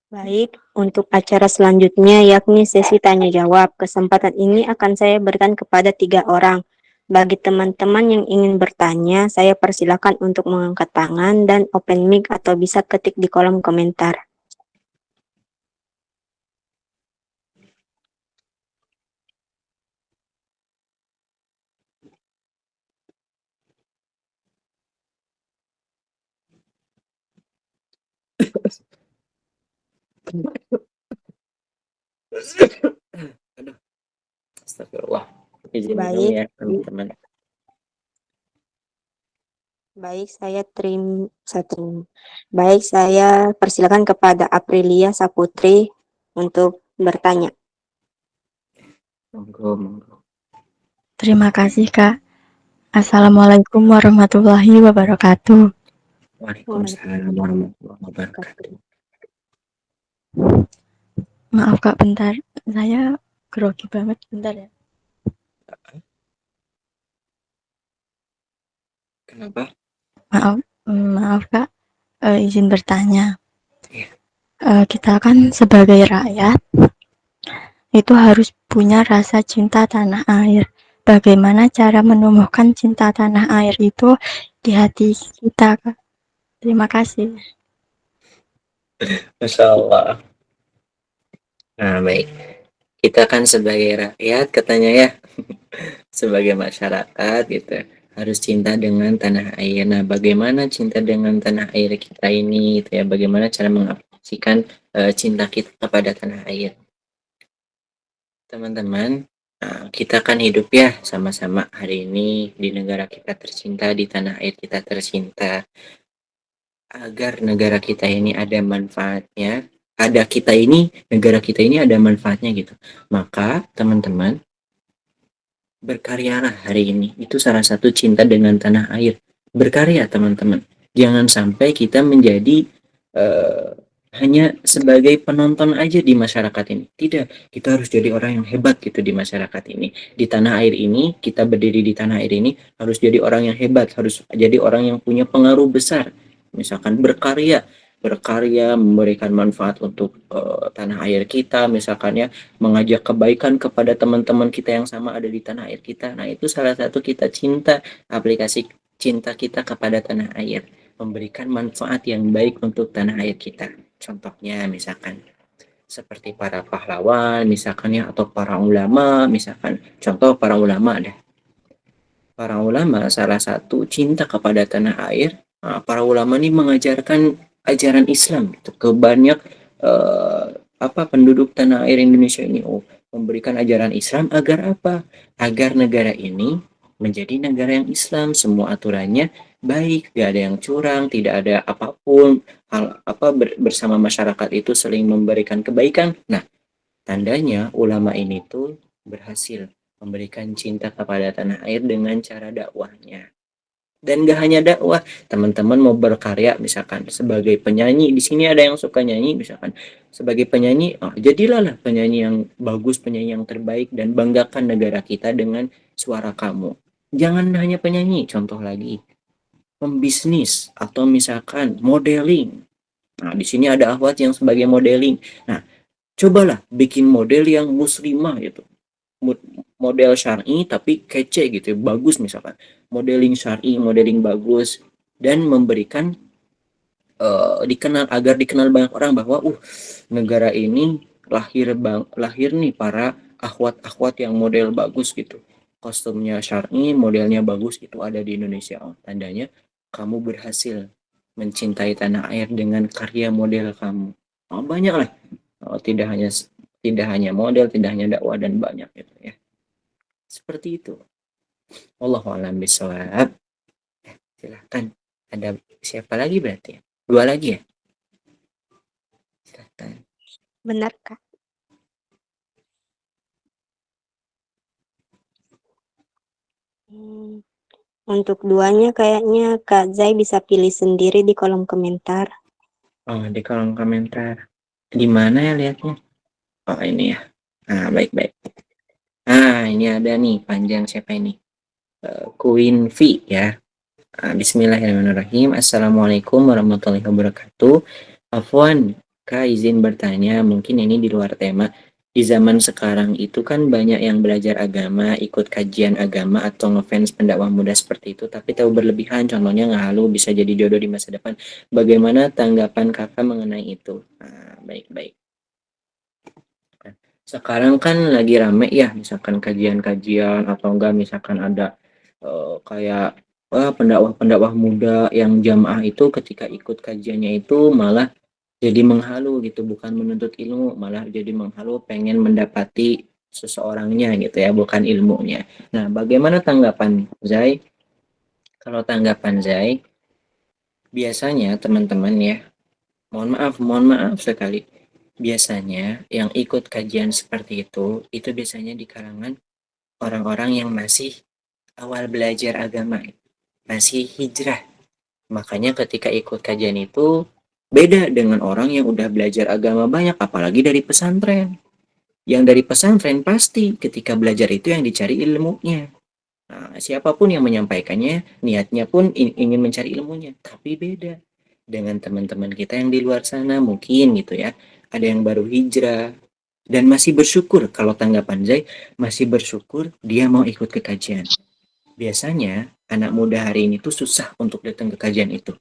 Baik, untuk acara selanjutnya yakni sesi tanya jawab. Kesempatan ini akan saya berikan kepada 3 orang. Bagi teman-teman yang ingin bertanya, saya persilakan untuk mengangkat tangan dan open mic atau bisa ketik di kolom komentar.
Aduh, astagfirullah. Izin minum
Baik,
ya teman-teman.
Baik, saya persilakan kepada Aprilia Saputri untuk bertanya.
Monggo, monggo.
Terima kasih, Kak. Assalamualaikum warahmatullahi wabarakatuh.
Waalaikumsalam warahmatullahi wabarakatuh.
Maaf, Kak, bentar. Saya grogi banget, bentar ya.
Kenapa?
Maaf, Kak. Izin bertanya.
Iya.
Kita kan sebagai rakyat itu harus punya rasa cinta tanah air. Bagaimana cara menumbuhkan cinta tanah air itu di hati kita, Kak? Terima kasih.
Masya Allah. Nah, baik. Kita kan sebagai rakyat katanya ya, sebagai masyarakat gitu, harus cinta dengan tanah air. Nah, bagaimana cinta dengan tanah air kita ini gitu ya? Bagaimana cara mengaplikasikan cinta kita kepada tanah air? Teman-teman, kita kan hidup ya sama-sama hari ini di negara kita tercinta, di tanah air kita tercinta. Agar negara kita ini ada manfaatnya, negara kita ini ada manfaatnya gitu. Maka teman-teman, berkaryalah hari ini. Itu salah satu cinta dengan tanah air. Berkarya teman-teman. Jangan sampai kita menjadi hanya sebagai penonton aja di masyarakat ini. Tidak, kita harus jadi orang yang hebat gitu di masyarakat ini. Di tanah air ini, kita berdiri di tanah air ini harus jadi orang yang hebat, harus jadi orang yang punya pengaruh besar. Misalkan berkarya memberikan manfaat untuk tanah air kita, misalkan ya, mengajak kebaikan kepada teman-teman kita yang sama ada di tanah air kita. Nah, itu salah satu kita cinta, aplikasi cinta kita kepada tanah air, memberikan manfaat yang baik untuk tanah air kita. Contohnya misalkan seperti para pahlawan misalkan ya, atau para ulama misalkan. Contoh para ulama deh. Para ulama salah satu cinta kepada tanah air. Para ulama ini mengajarkan ajaran Islam gitu ke banyak penduduk tanah air Indonesia ini. Memberikan ajaran Islam agar apa? Agar negara ini menjadi negara yang Islam, semua aturannya baik, gak ada yang curang, tidak ada apapun, bersama masyarakat itu saling memberikan kebaikan. Nah, tandanya ulama ini tuh berhasil memberikan cinta kepada tanah air dengan cara dakwahnya. Dan gak hanya dakwah, teman-teman mau berkarya misalkan sebagai penyanyi, di sini ada yang suka nyanyi misalkan, sebagai penyanyi, jadilah lah penyanyi yang bagus, penyanyi yang terbaik, dan banggakan negara kita dengan suara kamu. Jangan hanya penyanyi, contoh lagi, pembisnis atau misalkan modeling. Nah, di sini ada akhwat yang sebagai modeling. Nah, cobalah bikin model yang muslimah gitu. Model syar'i tapi kece gitu, bagus misalkan. Modeling syar'i, modeling bagus, dan memberikan agar dikenal banyak orang bahwa negara ini lahir nih para akhwat-akhwat yang model bagus gitu. Kostumnya syar'i, modelnya bagus, itu ada di Indonesia. Tandanya kamu berhasil mencintai tanah air dengan karya model kamu. Banyak lah. Tidak hanya model, tidak hanya dakwah, dan banyak gitu ya. Seperti itu. Wallahu a'lam bishawab. Silahkan. Ada siapa lagi berarti ya? 2 lagi ya? Silahkan.
Benar, Kak. Untuk duanya kayaknya Kak Zai bisa pilih sendiri di kolom komentar.
Di kolom komentar. Di mana ya lihatnya? Ini ya. Baik. Ini ada nih, panjang, siapa ini? Queen V ya. Bismillahirrahmanirrahim. Assalamualaikum warahmatullahi wabarakatuh. Afwan, Kak izin bertanya, mungkin ini di luar tema. Di zaman sekarang itu kan banyak yang belajar agama, ikut kajian agama, atau ngefans pendakwah muda seperti itu, tapi tahu berlebihan, contohnya ngehalu bisa jadi jodoh di masa depan. Bagaimana tanggapan kakak mengenai itu? Baik. Sekarang kan lagi rame ya, misalkan kajian-kajian, atau enggak misalkan ada kayak pendakwah-pendakwah muda yang jamaah itu ketika ikut kajiannya itu malah jadi menghalu gitu, bukan menuntut ilmu, malah jadi menghalu pengen mendapati seseorangnya gitu ya, bukan ilmunya. Nah, bagaimana tanggapan Zai? Kalau tanggapan Zai, biasanya teman-teman ya, mohon maaf sekali, biasanya yang ikut kajian seperti itu biasanya di kalangan orang-orang yang masih awal belajar agama, masih hijrah. Makanya ketika ikut kajian itu beda dengan orang yang udah belajar agama banyak, apalagi dari pesantren. Yang dari pesantren pasti ketika belajar itu yang dicari ilmunya. Nah, siapapun yang menyampaikannya, niatnya pun ingin mencari ilmunya. Tapi beda dengan teman-teman kita yang di luar sana mungkin gitu ya. Ada yang baru hijrah dan masih bersyukur, kalau tanggapan Zai, masih bersyukur dia mau ikut ke kajian. Biasanya anak muda hari ini tuh susah untuk datang ke kajian itu.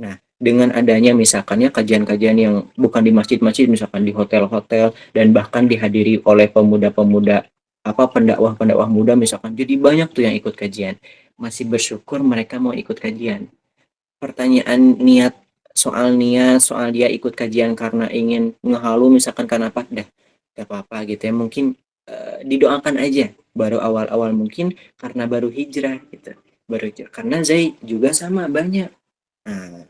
Nah, dengan adanya misalkannya kajian-kajian yang bukan di masjid-masjid, misalkan di hotel-hotel, dan bahkan dihadiri oleh pemuda-pemuda, pendakwah-pendakwah muda misalkan, jadi banyak tuh yang ikut kajian. Masih bersyukur mereka mau ikut kajian. Pertanyaan soal dia ikut kajian karena ingin ngehalu misalkan, karena apa? Gak apa-apa gitu ya, mungkin didoakan aja. Baru awal-awal mungkin karena baru hijrah gitu. Karena Zai juga sama banyak. Nah,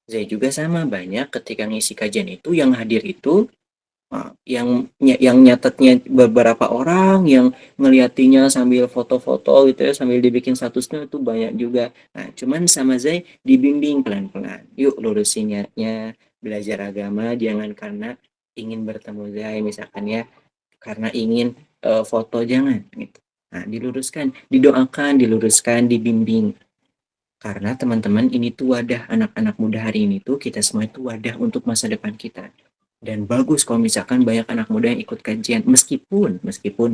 Zai juga sama banyak ketika ngisi kajian itu yang hadir itu yang nyatetnya beberapa orang, yang ngeliatinya sambil foto-foto gitu ya, sambil dibikin statusnya itu banyak juga. Nah, cuman sama Zai dibimbing pelan-pelan. Yuk lurusin niatnya, belajar agama jangan karena ingin bertemu Zai misalkan ya, karena ingin foto jangan gitu. Nah, diluruskan, didoakan, diluruskan, dibimbing. Karena teman-teman ini tuh wadah anak-anak muda hari ini tuh kita semua itu wadah untuk masa depan kita. Dan bagus kalau misalkan banyak anak muda yang ikut kajian meskipun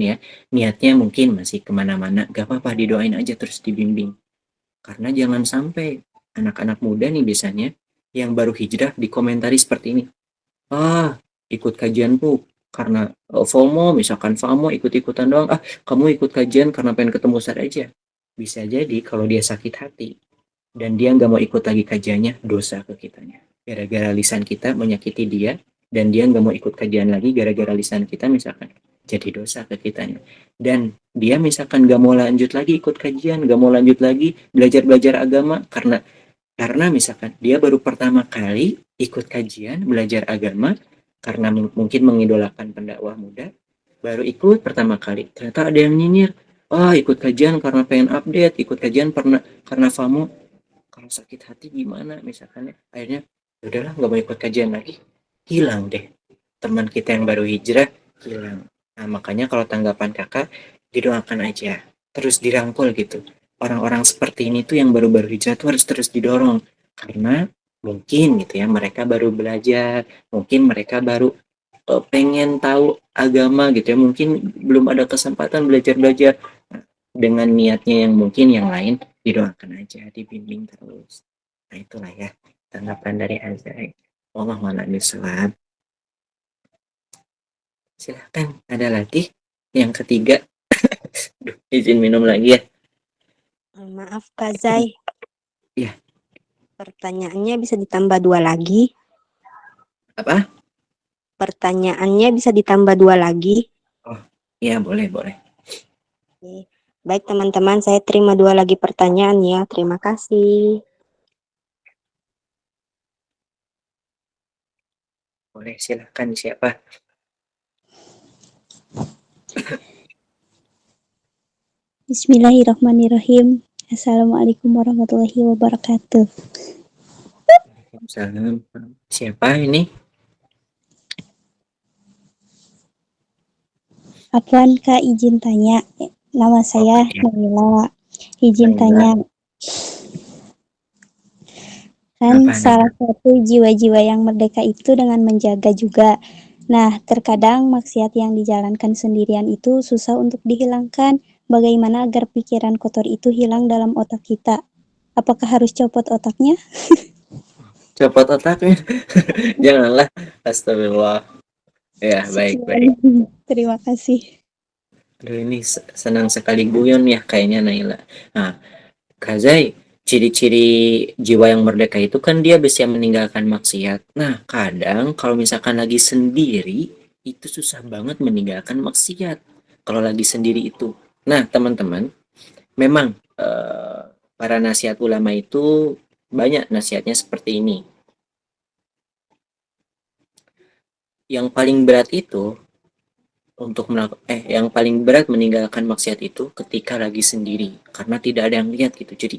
ya niatnya mungkin masih kemana-mana, gak apa-apa didoain aja terus dibimbing. Karena jangan sampai anak-anak muda nih biasanya yang baru hijrah dikomentari seperti ini. Ah, ikut kajianku karena FOMO, misalkan FOMO ikut-ikutan doang. Ah, kamu ikut kajian karena pengen ketemu Ustaz aja. Bisa jadi kalau dia sakit hati dan dia nggak mau ikut lagi kajiannya, dosa ke kitanya. Gara-gara lisan kita menyakiti dia dan dia nggak mau ikut kajian lagi gara-gara lisan kita misalkan. Jadi dosa ke kitanya. Dan dia misalkan nggak mau lanjut lagi ikut kajian, nggak mau lanjut lagi belajar-belajar agama karena misalkan dia baru pertama kali ikut kajian belajar agama karena mungkin mengidolakan pendakwah muda, baru ikut pertama kali. Ternyata ada yang nyinyir, ikut kajian karena pengen update, ikut kajian karena FOMO. Kalau sakit hati gimana misalkan ya? Akhirnya udahlah nggak mau ikut kajian lagi. Hilang deh. Teman kita yang baru hijrah hilang. Nah, makanya kalau tanggapan kakak didoakan aja. Terus dirangkul gitu. Orang-orang seperti ini tuh yang baru-baru hijrah tuh harus terus didorong. Karena mungkin gitu ya mereka baru belajar, mungkin mereka baru pengen tahu agama gitu ya, mungkin belum ada kesempatan belajar-belajar. Nah, dengan niatnya yang mungkin yang lain didoakan aja, dibimbing terus. Nah itulah ya tanggapan dari Azai. Allah malam bisawab. Silahkan ada lagi yang ketiga. Duh, izin minum lagi ya.
Maaf Kak Zai.
Iya.
Pertanyaannya bisa ditambah 2 lagi.
Apa?
Pertanyaannya bisa ditambah 2 lagi.
Oh iya boleh.
Oke. Baik teman-teman, saya terima 2 lagi pertanyaan ya. Terima kasih.
Boleh silahkan siapa?
Bismillahirrahmanirrahim. Assalamualaikum warahmatullahi wabarakatuh.
Salam. Siapa ini?
Apaan Kak, izin tanya. Nama saya
iya.
Naila. Izin
Naila.
tanya. Kan
Apa,
salah satu jiwa-jiwa yang merdeka itu dengan menjaga juga. Nah, terkadang maksiat yang dijalankan sendirian itu susah untuk dihilangkan. Bagaimana agar pikiran kotor itu hilang dalam otak kita? Apakah harus copot otaknya?
Copot otaknya. Janganlah. Astagfirullah. Ya, baik.
Sekian. Terima kasih.
Aduh, ini senang sekali guyon ya kayaknya Naila. Nah, Kazai, ciri-ciri jiwa yang merdeka itu kan dia bisa meninggalkan maksiat. Nah, kadang kalau misalkan lagi sendiri, itu susah banget meninggalkan maksiat. Kalau lagi sendiri itu. Nah, teman-teman, memang para nasihat ulama itu banyak nasihatnya seperti ini. Yang paling berat itu yang paling berat meninggalkan maksiat itu ketika lagi sendiri karena tidak ada yang lihat gitu. Jadi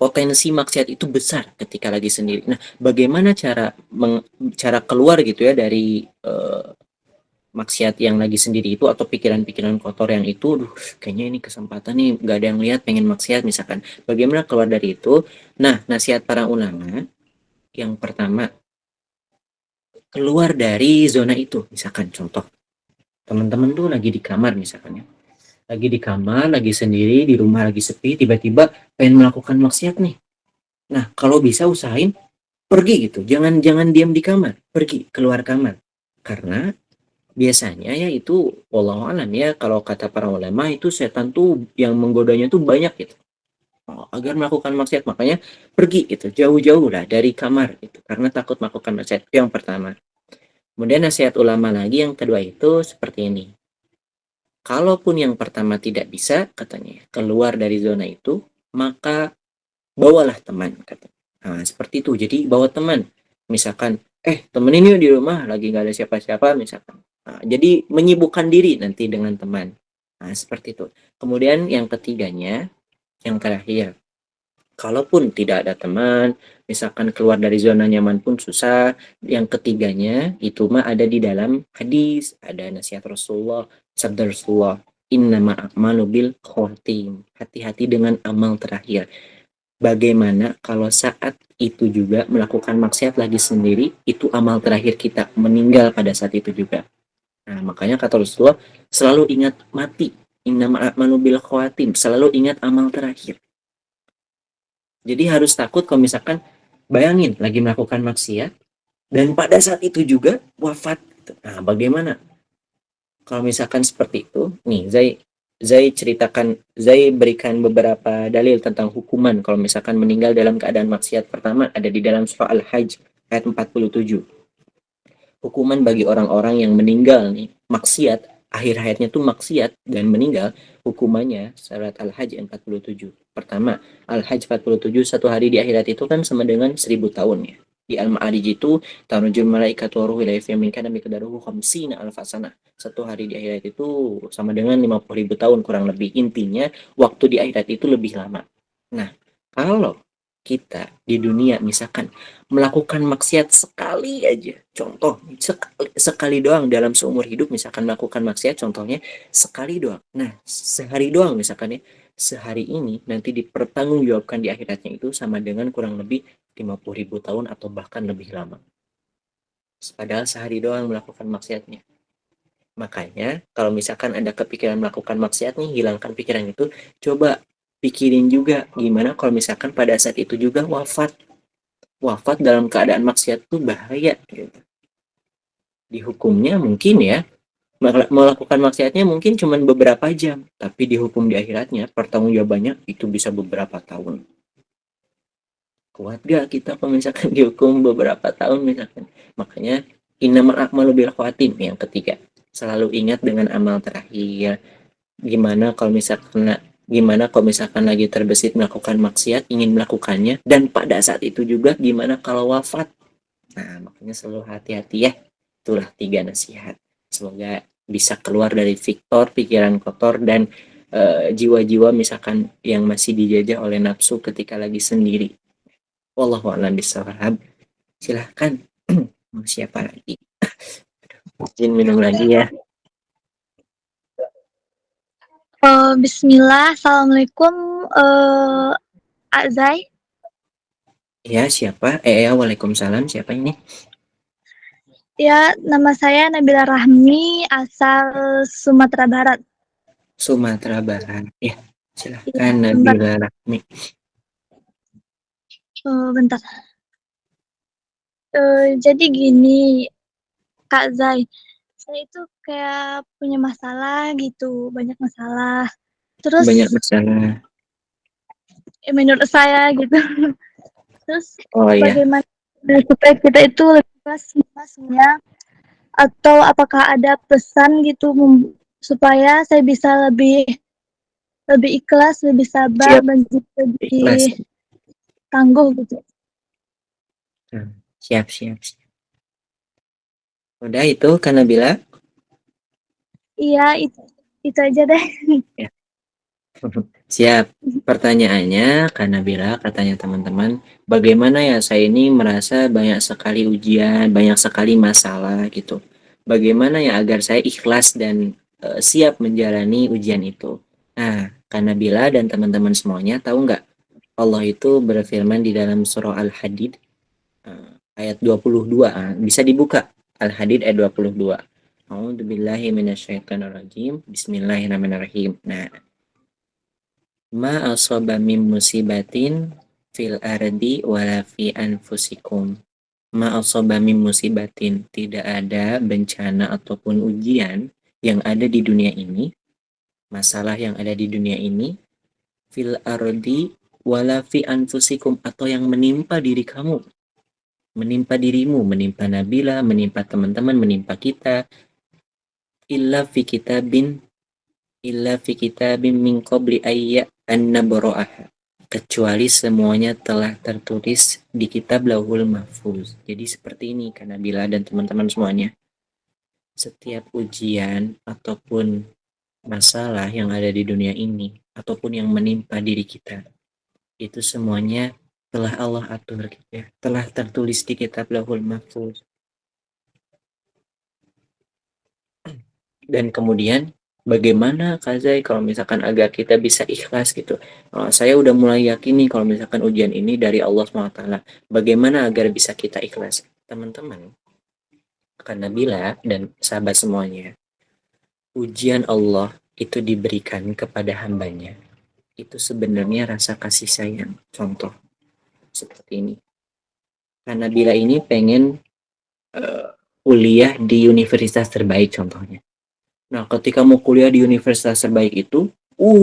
potensi maksiat itu besar ketika lagi sendiri. Nah, bagaimana cara keluar gitu ya dari maksiat yang lagi sendiri itu atau pikiran-pikiran kotor yang itu, kayaknya ini kesempatan nih, nggak ada yang lihat pengen maksiat misalkan. Bagaimana keluar dari itu? Nah, nasihat para ulama yang pertama, keluar dari zona itu. Misalkan contoh, teman-teman tuh lagi di kamar misalkan ya. Lagi di kamar, lagi sendiri, di rumah lagi sepi, tiba-tiba pengen melakukan maksiat nih. Nah, kalau bisa usahain pergi gitu. Jangan diam di kamar, pergi keluar kamar. Karena biasanya ya itu wallahu alam ya, kalau kata para ulama itu setan tuh yang menggodanya tuh banyak gitu. Agar melakukan maksiat, makanya pergi gitu, jauh-jauh lah dari kamar gitu. Karena takut melakukan maksiat. Yang pertama. Kemudian nasihat ulama lagi yang kedua itu seperti ini. Kalaupun yang pertama tidak bisa, katanya, keluar dari zona itu, maka bawalah teman, katanya. Nah, seperti itu. Jadi bawa teman. Misalkan, temen ini di rumah lagi nggak ada siapa-siapa, misalkan. Nah, jadi menyibukkan diri nanti dengan teman. Nah, seperti itu. Kemudian yang ketiganya, yang terakhir, Kalaupun tidak ada teman, misalkan keluar dari zona nyaman pun susah. Yang ketiganya itu mah ada di dalam hadis, ada nasihat Rasulullah, sabda Rasulullah, innama a'malu bil khawatim. Hati-hati dengan amal terakhir. Bagaimana kalau saat itu juga melakukan maksiat lagi sendiri, itu amal terakhir kita, meninggal pada saat itu juga. Nah, makanya kata Rasulullah, selalu ingat mati. Innama a'malu bil khawatim. Selalu ingat amal terakhir. Jadi harus takut kalau misalkan bayangin lagi melakukan maksiat dan pada saat itu juga wafat. Nah, bagaimana? Kalau misalkan seperti itu, nih Zai berikan beberapa dalil tentang hukuman kalau misalkan meninggal dalam keadaan maksiat. Pertama ada di dalam surah Al-Hajj ayat 47. Hukuman bagi orang-orang yang meninggal nih maksiat, akhir hayatnya tuh maksiat dan meninggal, hukumannya surat Al-Hajj 47. Pertama, Al-Hajj 47, satu hari di akhirat itu kan sama dengan 1000 tahun ya. Di Al-Ma'arij itu tanujul malaikatu wa ruhu ilaihi min kana miqdaruhu khamsina alfasana. Satu hari di akhirat itu sama dengan 50.000 tahun kurang lebih. Intinya waktu di akhirat itu lebih lama. Nah, kalau kita di dunia misalkan melakukan maksiat sekali aja, contoh sekali doang dalam seumur hidup, misalkan melakukan maksiat contohnya sekali doang, nah sehari doang misalkan ya, sehari ini nanti dipertanggungjawabkan di akhiratnya itu sama dengan kurang lebih 50.000 tahun atau bahkan lebih lama, padahal sehari doang melakukan maksiatnya. Makanya kalau misalkan ada kepikiran melakukan maksiat nih, hilangkan pikiran itu, coba pikirin juga gimana kalau misalkan pada saat itu juga wafat dalam keadaan maksiat tuh bahaya gitu. Dihukumnya mungkin ya melakukan maksiatnya mungkin cuma beberapa jam, tapi dihukum di akhiratnya pertanggungjawabannya itu bisa beberapa tahun. Kuat gak kita kalau misalkan dihukum beberapa tahun misalkan? Makanya innamal a'malu bil khawatim yang ketiga. Selalu ingat dengan amal terakhir. Gimana kalau misalkan lagi terbesit melakukan maksiat, ingin melakukannya, dan pada saat itu juga gimana kalau wafat. Nah, makanya selalu hati-hati ya. Itulah 3 nasihat. Semoga bisa keluar dari Victor, pikiran kotor, dan jiwa-jiwa misalkan yang masih dijajah oleh nafsu ketika lagi sendiri. Wallahu a'lam bishawab. Silahkan. Mau siapa lagi? Izin minum lagi ya.
Bismillah, Assalamualaikum, Azai.
Ya, siapa? Waalaikumsalam. Siapa ini?
Ya, nama saya Nabila Rahmi, asal Sumatera Barat.
Sumatera Barat. Ya, silahkan
Ya,
Nabila Rahmi.
bentar. Jadi gini, Kak Zai, saya itu kayak punya masalah gitu, banyak masalah. Terus
Banyak masalah.
menurut saya gitu. Terus
Oh ya,
bagaimana supaya kita itu lebih ikhlas masnya, atau apakah ada pesan gitu supaya saya bisa lebih ikhlas, lebih sabar,
siap.
dan juga
Ikhlas.
lebih tangguh gitu.
Siap. Udah itu Kak Nabila?
Iya, itu aja deh.
Ya. Siap. Pertanyaannya Kak Nabila, katanya teman-teman, bagaimana ya saya ini merasa banyak sekali ujian, banyak sekali masalah gitu. Bagaimana ya agar saya ikhlas dan siap menjalani ujian itu? Nah, Kak Nabila dan teman-teman semuanya tahu nggak? Allah itu berfirman di dalam surah Al-Hadid ayat 22. Bisa dibuka Al-Hadid ayat 22. A'udzubillahi minasyaitonirrajim. Bismillahirrahmanirrahim. Nah, ma asaba min musibatin fil ardi wala fi anfusikum. Ma asaba min musibatin, tidak ada bencana ataupun ujian yang ada di dunia ini, masalah yang ada di dunia ini, fil ardi wala fi anfusikum, atau yang menimpa diri kamu, menimpa dirimu, menimpa Nabila, menimpa teman-teman, menimpa kita, illa fi kitabin min qabli ayya an nabra'aha, kecuali semuanya telah tertulis di kitab Lauhul Mahfuz. Jadi seperti ini Kak Nabila dan teman-teman semuanya. Setiap ujian ataupun masalah yang ada di dunia ini ataupun yang menimpa diri kita, itu semuanya telah Allah atur gitu ya, telah tertulis di kitab Lauhul Mahfuz. Dan kemudian bagaimana Kak Zai kalau misalkan agar kita bisa ikhlas gitu. Saya udah mulai yakin nih kalau misalkan ujian ini dari Allah SWT. Bagaimana agar bisa kita ikhlas? Teman-teman, karena Nabila dan sahabat semuanya, ujian Allah itu diberikan kepada hambanya. Itu sebenarnya rasa kasih sayang. Contoh seperti ini. Karena Nabila ini pengen kuliah di universitas terbaik contohnya. Nah, ketika mau kuliah di universitas terbaik itu,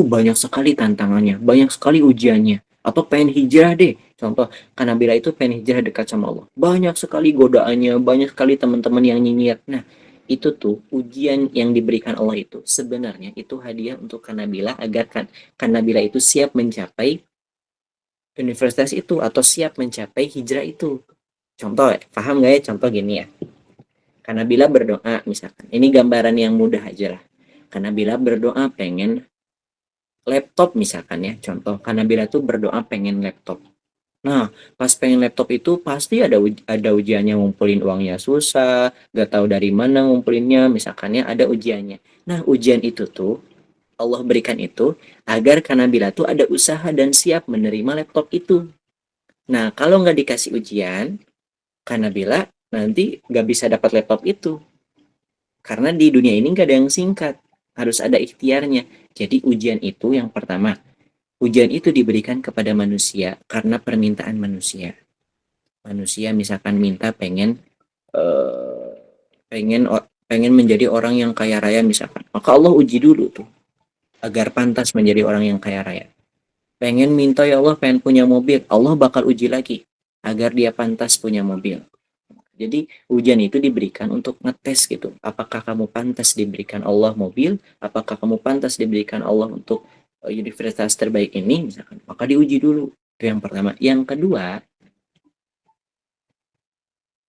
banyak sekali tantangannya, banyak sekali ujiannya. Atau pengen hijrah deh, contoh, karena Nabila itu pengen hijrah dekat sama Allah. Banyak sekali godaannya, banyak sekali teman-teman yang nyinyir. Nah, itu tuh ujian yang diberikan Allah itu sebenarnya itu hadiah untuk Kanabila agar Kanabila itu siap mencapai universitas itu atau siap mencapai hijrah itu. Contoh, paham gak ya? Contoh gini ya. Karena bila berdoa misalkan, ini gambaran yang mudah aja lah. Karena bila berdoa pengen laptop misalkan ya, contoh. Karena bila tuh berdoa pengen laptop. Nah, pas pengen laptop itu pasti ada ujiannya, ngumpulin uangnya susah, gak tahu dari mana ngumpulinnya, misalkannya ada ujiannya. Nah, ujian itu tuh Allah berikan itu agar karena bila tuh ada usaha dan siap menerima laptop itu. Nah, kalau nggak dikasih ujian, karena bila nanti nggak bisa dapat laptop itu. Karena di dunia ini nggak ada yang singkat, harus ada ikhtiarnya. Jadi ujian itu yang pertama, ujian itu diberikan kepada manusia karena permintaan manusia. Manusia misalkan minta eh, pengen pengen menjadi orang yang kaya raya misalkan, maka Allah uji dulu tuh agar pantas menjadi orang yang kaya raya. Pengen minta ya Allah pengen punya mobil, Allah bakal uji lagi agar dia pantas punya mobil. Jadi ujian itu diberikan untuk ngetes gitu. Apakah kamu pantas diberikan Allah mobil? Apakah kamu pantas diberikan Allah untuk universitas terbaik ini? Misalkan. Maka diuji dulu. Itu yang pertama. Yang kedua,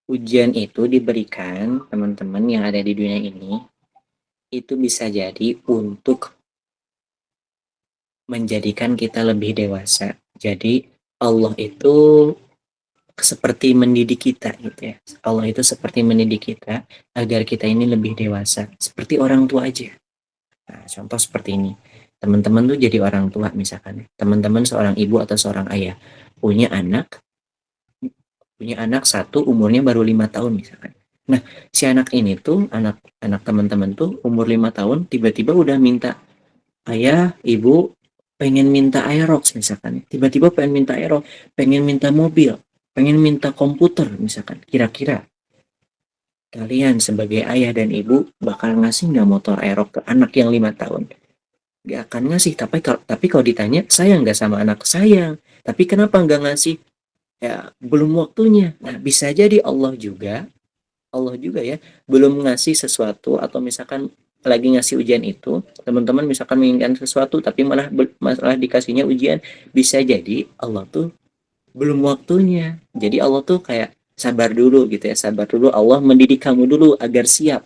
ujian itu diberikan teman-teman yang ada di dunia ini. Itu bisa jadi untuk menjadikan kita lebih dewasa. Jadi Allah itu seperti mendidik kita gitu ya. Allah itu seperti mendidik kita agar kita ini lebih dewasa, seperti orang tua aja. Nah, contoh seperti ini. Teman-teman tuh jadi orang tua misalkan. Teman-teman seorang ibu atau seorang ayah punya anak satu umurnya baru 5 tahun misalkan. Nah, si anak ini tuh anak teman-teman tuh umur 5 tahun tiba-tiba udah minta, ayah, ibu pengen minta Aerox misalkan. Tiba-tiba pengen minta Aerox, pengen minta mobil, pengen minta komputer misalkan. Kira-kira kalian sebagai ayah dan ibu bakal ngasih nggak motor Aerox ke anak yang 5 tahun? Gak akan ngasih. Tapi kalau ditanya, sayang nggak sama anak? Sayang. Tapi kenapa nggak ngasih? Ya belum waktunya. Nah, bisa jadi Allah juga ya belum ngasih sesuatu, atau misalkan lagi ngasih ujian itu, teman-teman misalkan menginginkan sesuatu tapi malah dikasihnya ujian, bisa jadi Allah tuh belum waktunya. Jadi Allah tuh kayak sabar dulu gitu ya, sabar dulu, Allah mendidik kamu dulu agar siap,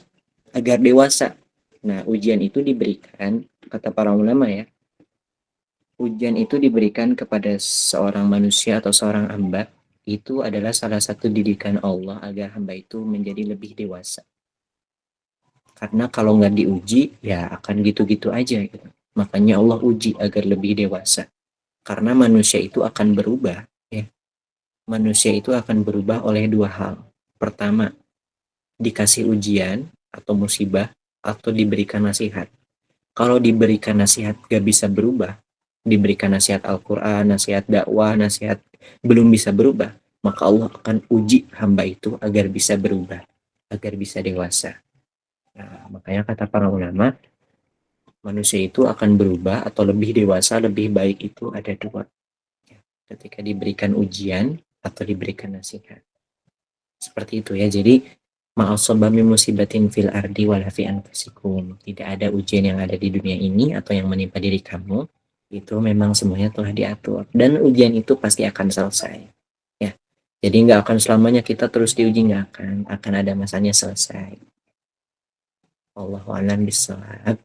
agar dewasa. Nah, ujian itu diberikan, kata para ulama ya, ujian itu diberikan kepada seorang manusia atau seorang hamba, itu adalah salah satu didikan Allah agar hamba itu menjadi lebih dewasa. Karena kalau nggak diuji, ya akan gitu-gitu aja gitu. Makanya Allah uji agar lebih dewasa. Karena manusia itu akan berubah. Ya. Manusia itu akan berubah oleh dua hal. Pertama, dikasih ujian atau musibah, atau diberikan nasihat. Kalau diberikan nasihat gak bisa berubah, diberikan nasihat Al-Quran, nasihat dakwah, nasihat belum bisa berubah, maka Allah akan uji hamba itu agar bisa berubah, agar bisa dewasa. Nah, makanya kata para ulama, manusia itu akan berubah atau lebih dewasa, lebih baik itu ada dua. Ketika diberikan ujian atau diberikan nasihat. Seperti itu ya. Jadi ma'asobami musibatin fil ardi walafi anfusikum. Tidak ada ujian yang ada di dunia ini atau yang menimpa diri kamu. Itu memang semuanya telah diatur. Dan ujian itu pasti akan selesai. Ya. Jadi nggak akan selamanya kita terus diuji, nggak akan. Akan ada masanya selesai. Allahu a'lam bishawab.